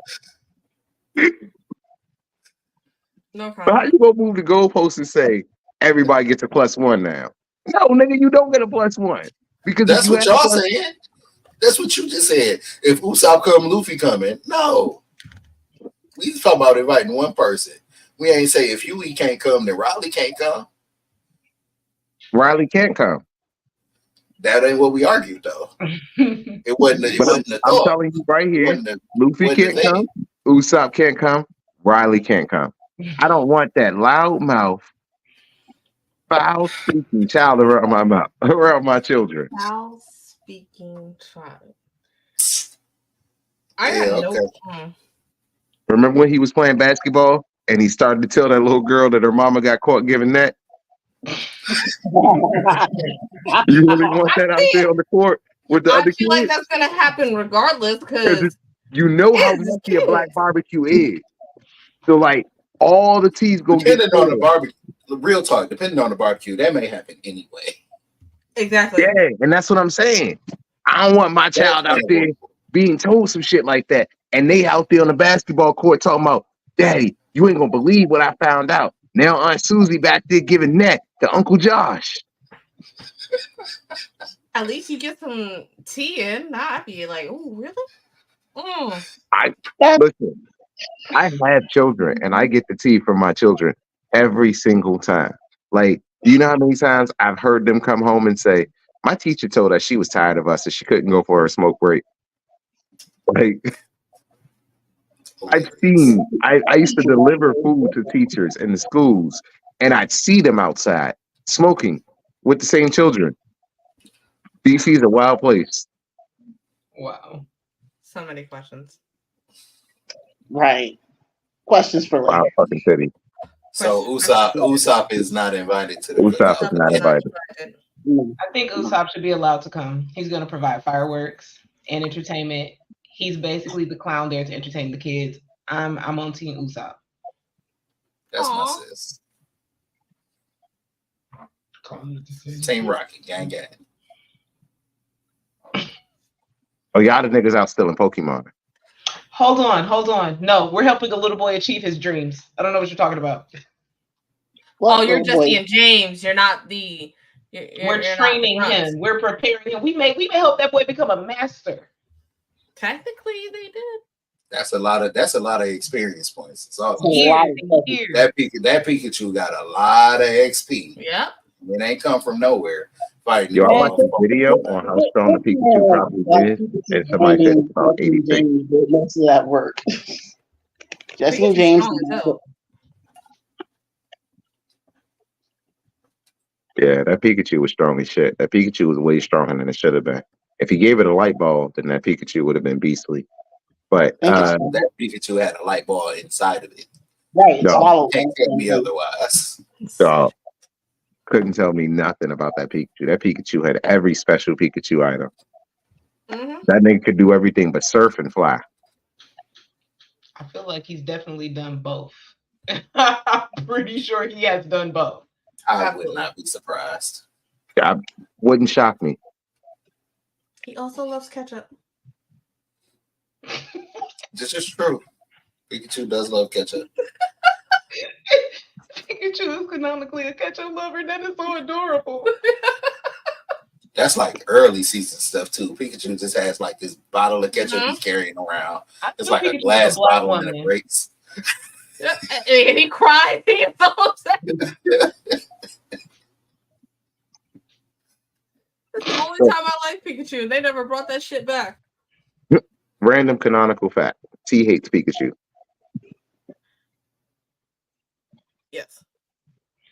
No comment. But how you gonna move the goalposts and say everybody gets a +1 now? No, nigga, you don't get a +1 because that's what y'all saying. That's what you just said. If Usopp come, Luffy coming. No, we just talking about inviting one person. We ain't say if Huey can't come, then Riley can't come. Riley can't come. That ain't what we argued though. It wasn't. I'm telling you right here, Luffy can't come. Usopp can't come. Riley can't come. I don't want that loudmouth, foul-speaking child around my mouth, around my children. Foul-speaking child. I got no. Remember when he was playing basketball and he started to tell that little girl that her mama got caught giving that? You really want that out there on the court with the other kids? I feel like that's gonna happen regardless, because you know how risky a black barbecue is. So like all the teas go depending on the barbecue. Real talk, depending on the barbecue, that may happen anyway. Exactly. Yeah, and that's what I'm saying. I don't want my child out there being told some shit like that, and they out there on the basketball court talking about, "Daddy, you ain't gonna believe what I found out." Now Aunt Susie back there giving neck to Uncle Josh. At least you get some tea in. Nah, I'd be like, "Oh, really?" Listen. I have children, and I get the tea from my children every single time. Like, do you know how many times I've heard them come home and say, "My teacher told us she was tired of us and she couldn't go for her smoke break." Like, I used to deliver food to teachers in the schools, and I'd see them outside smoking with the same children. DC is a wild place. Wow. So many questions. Right. Questions for later. Wild fucking city. So Usopp is not invited to the Usopp is cookout. not invited. I think Usopp should be allowed to come. He's going to provide fireworks and entertainment. He's basically the clown there to entertain the kids. I'm on Team Usopp. That's my Aw. sis. Team Rocket, gang gang. Oh, y'all the niggas out stealing Pokemon. Hold on. No, we're helping a little boy achieve his dreams. I don't know what you're talking about. What You're little boy? Jesse and James. You're not the. We're training him. We're preparing him. We may help that boy become a master. Technically, they did. That's a lot of experience points. It's all Years. that Pikachu got a lot of XP. Yep. It ain't come from nowhere. Fighting. Yo, I watched a video on how strong the Pikachu probably is, and somebody said it's about 86. Most of that work. Jesse and Pikachu's James. strong as hell. Yeah, that Pikachu was strong as shit. That Pikachu was way stronger than it should have been. If he gave it a light bulb, then that Pikachu would have been beastly. But that Pikachu had a light ball inside of it. Right. No. Can't tell me otherwise. So couldn't tell me nothing about that Pikachu. That Pikachu had every special Pikachu item. Mm-hmm. That nigga could do everything but surf and fly. I feel like he's definitely done both. I'm pretty sure he has done both. I would not be surprised. That wouldn't shock me. He also loves ketchup. This is true. Pikachu does love ketchup. Pikachu is canonically a ketchup lover. That is so adorable. That's like early season stuff too. Pikachu just has like this bottle of ketchup he's carrying around. It's like a glass bottle and it breaks. And he cried. He was so upset. That's the only time I like Pikachu. They never brought that shit back. Random canonical fact. T hates Pikachu. Yes.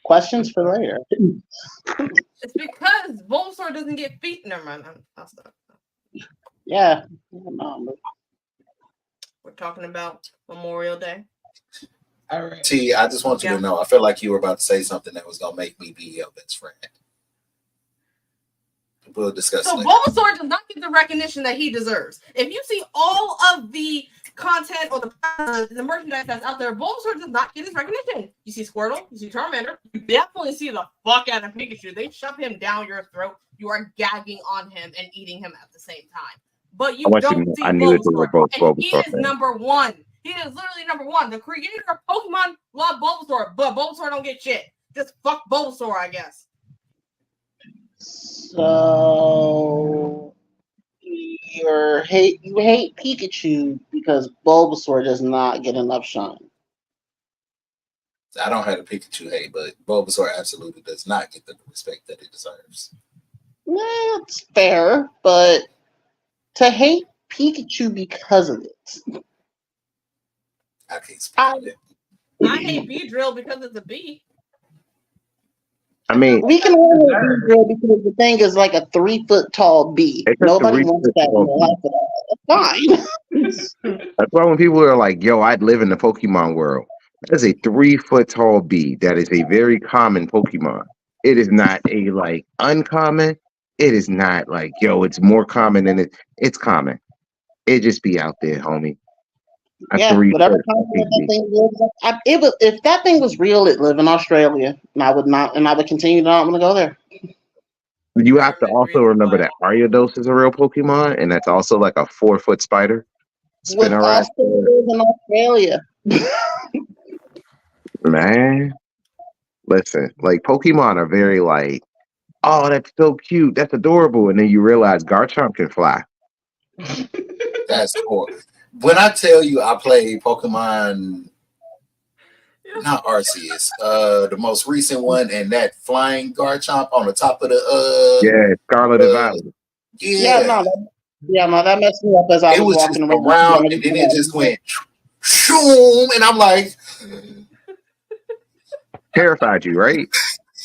Questions for later. It's because Bulbasaur doesn't get feet. Never mind. I'll stop. Yeah. We're talking about Memorial Day. All right. T, I just want you to know, I feel like you were about to say something that was going to make me be your best friend. We'll discuss So later. Bulbasaur does not get the recognition that he deserves. If you see all of the content or the merchandise that's out there, Bulbasaur does not get his recognition. You see Squirtle, you see Charmander, you definitely see the fuck out of Pikachu. They shove him down your throat. You are gagging on him and eating him at the same time. But you don't see Bulbasaur. And he is number one. He is literally number one. The creator of Pokemon loved Bulbasaur, but Bulbasaur don't get shit. Just fuck Bulbasaur, I guess. So you hate Pikachu because Bulbasaur does not get enough shine. I don't have a Pikachu hate, but Bulbasaur absolutely does not get the respect that it deserves. That's fair, but to hate Pikachu because of it. I can't speak on it. I hate Beedrill because it's a bee. I mean, we can only Beedrill because the thing is like a 3 foot tall bee. Nobody wants that in their life at all. It's fine. That's why when people are like, yo, I'd live in the Pokemon world. That is a 3 foot tall bee. That is a very common Pokemon. It is not a like uncommon. It is not like, yo, it's more common than it's common. It just be out there, homie. Yeah, whatever continent that thing lives. If that thing was real, it'd live in Australia, and I would continue to not want to go there. You have to also remember that Ariados is a real Pokemon, and that's also like a 4 foot spider. Would also live in Australia. Man, listen, like Pokemon are very like, oh, that's so cute, that's adorable, and then you realize Garchomp can fly. That's cool. When I tell you I played Pokemon, not Arceus, the most recent one, and that flying Garchomp on the top of the Scarlet and Violet. No, that messed me up as I was walking around, and then it just went shoom, and I'm like, Terrified you, right?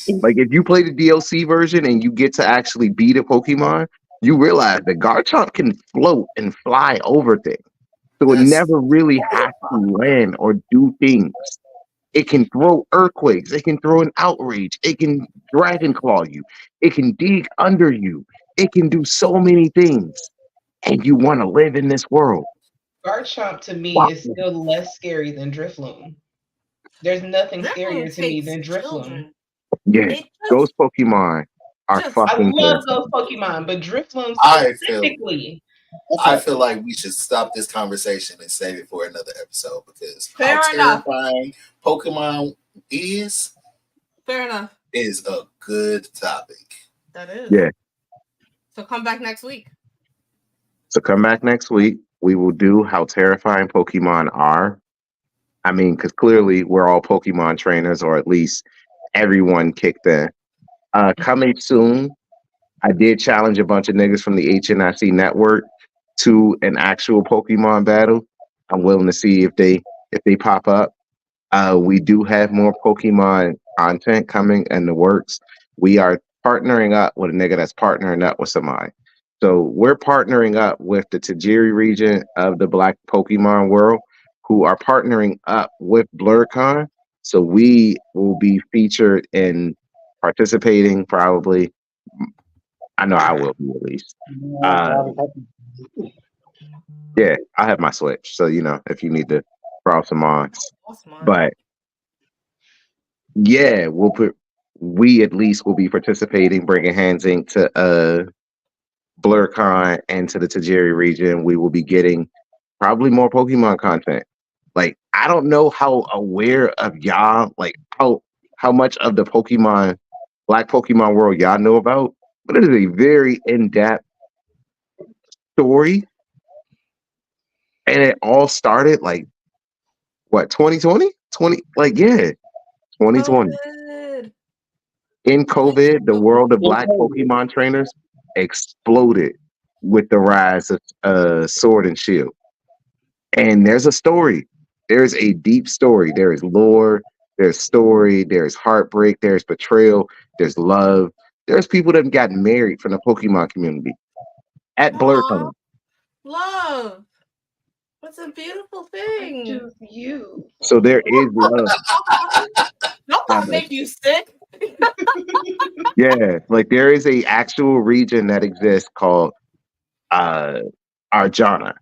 Like if you play the DLC version and you get to actually beat a Pokemon, you realize that Garchomp can float and fly over things. So it That's never really has to land or do things. It can throw earthquakes. It can throw an outrage. It can dragon claw you. It can dig under you. It can do so many things. And you want to live in this world. Garchomp to me Wow. is still less scary than Drifloon. There's nothing scarier to me than Drifloon. Children. Yeah, It those Pokemon are just- I fucking love terrifying. those Pokemon, but Drifloon I specifically. I feel like we should stop this conversation and save it for another episode because Fair how enough. terrifying Pokemon Fair enough. is a good topic. That is. Yeah. So come back next week. So come back next week. We will do how terrifying Pokemon are. I mean, because clearly we're all Pokemon trainers, or at least everyone kicked in. Coming soon, I did challenge a bunch of niggas from the HNIC network to an actual Pokemon battle. I'm willing to see if they pop up. We do have more Pokemon content coming in the works. We are partnering up with a nigga that's partnering up with somebody. So we're partnering up with the Tajiri region of the Black Pokemon world, who are partnering up with BlerdCon. So we will be featured in participating probably. I know I will be at least. Yeah, I have my Switch. So, if you need to borrow some mods. But yeah, we at least will be participating, bringing hands into BlerdCon and to the Tajiri region. We will be getting probably more Pokemon content. Like, I don't know how aware of y'all, like how much of the Black Pokemon world y'all know about, but it is a very in-depth story. And it all started like what, 2020? 2020. COVID. In COVID, the world of Black Pokemon trainers exploded with the rise of Sword and Shield. And there's a story. There's a deep story. There is lore, there's story, there's heartbreak, there's betrayal, there's love. There's people that got married from the Pokemon community at BlerdCon. Love. What's a beautiful thing? Just you. So there is love. Don't that make you sick? Yeah, like there is a actual region that exists called Arjana,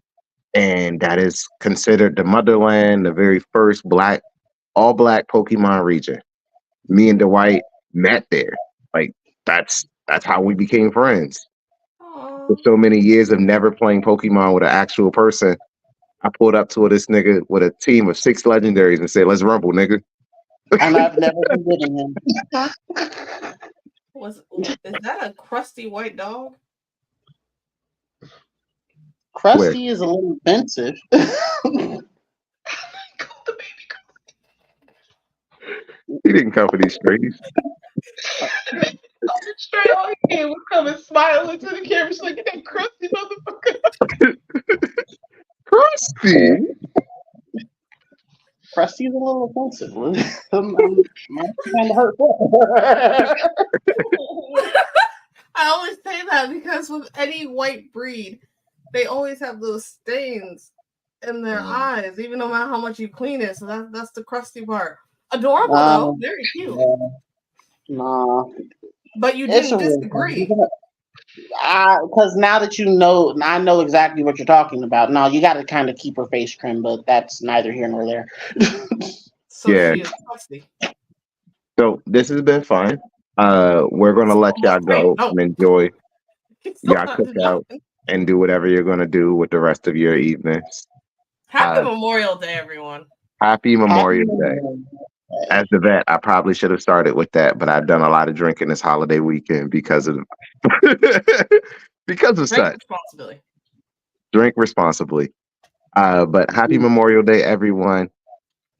and that is considered the motherland, the very first all black Pokemon region. Me and Dwight met there. Like that's how we became friends. For so many years of never playing Pokemon with an actual person, I pulled up to this nigga with a team of 6 legendaries and said, "Let's rumble, nigga." And I've never forgiven him. Is that a crusty white dog? Krusty is a little offensive. He didn't come for these straighties. Straight on here was coming smiling to the camera. She's like, that crusty motherfucker. Krusty? Krusty's a little offensive. I'm kind of hurtful. I always say that because with any white breed, they always have those stains in their eyes, even no matter how much you clean it. So that's the crusty part. Adorable though, very cute. Nah. But you didn't disagree. Because now that you know, I know exactly what you're talking about. Now you got to kind of keep her face trim, but that's neither here nor there. So yeah. She is crusty. So this has been fun. We're gonna let y'all go and enjoy y'all cookout and do whatever you're gonna do with the rest of your evenings. Happy Memorial Day, everyone. Happy Memorial Day. As the vet, I probably should have started with that, but I've done a lot of drinking this holiday weekend because of such. Responsibly. Drink responsibly. But happy Memorial Day, everyone.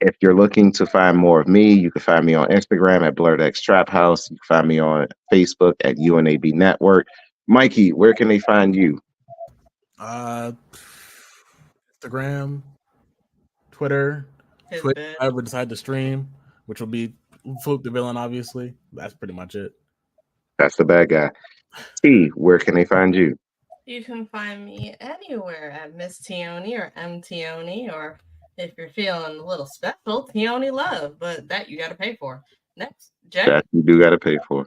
If you're looking to find more of me, you can find me on Instagram at BlerdX Trap House. You can find me on Facebook at UNAB Network. Mikey, where can they find you? Instagram, Twitter, Twitch. I ever decide to stream, which will be Float the villain, obviously. That's pretty much it. That's the bad guy. T, where can they find you? You can find me anywhere at Miss Tioni or M Tioni, or if you're feeling a little special, Tioni Love, but that you got to pay for. Next, Jay. That you do got to pay for.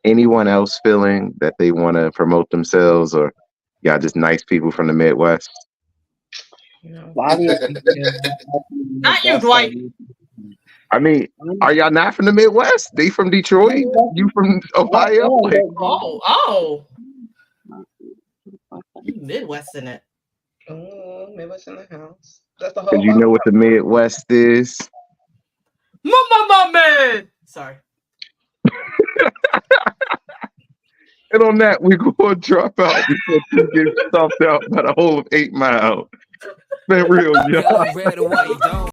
Anyone else feeling that they want to promote themselves, or y'all just nice people from the Midwest? Not you, Dwight. I mean, are y'all not from the Midwest? They from Detroit? You from Ohio? Like, You Midwest in it. Midwest in the house. That's the whole. because you know what the Midwest is? My man. Sorry. And on that, we're going to drop out before you get stomped out by the whole of 8 Mile. Man, real, y'all.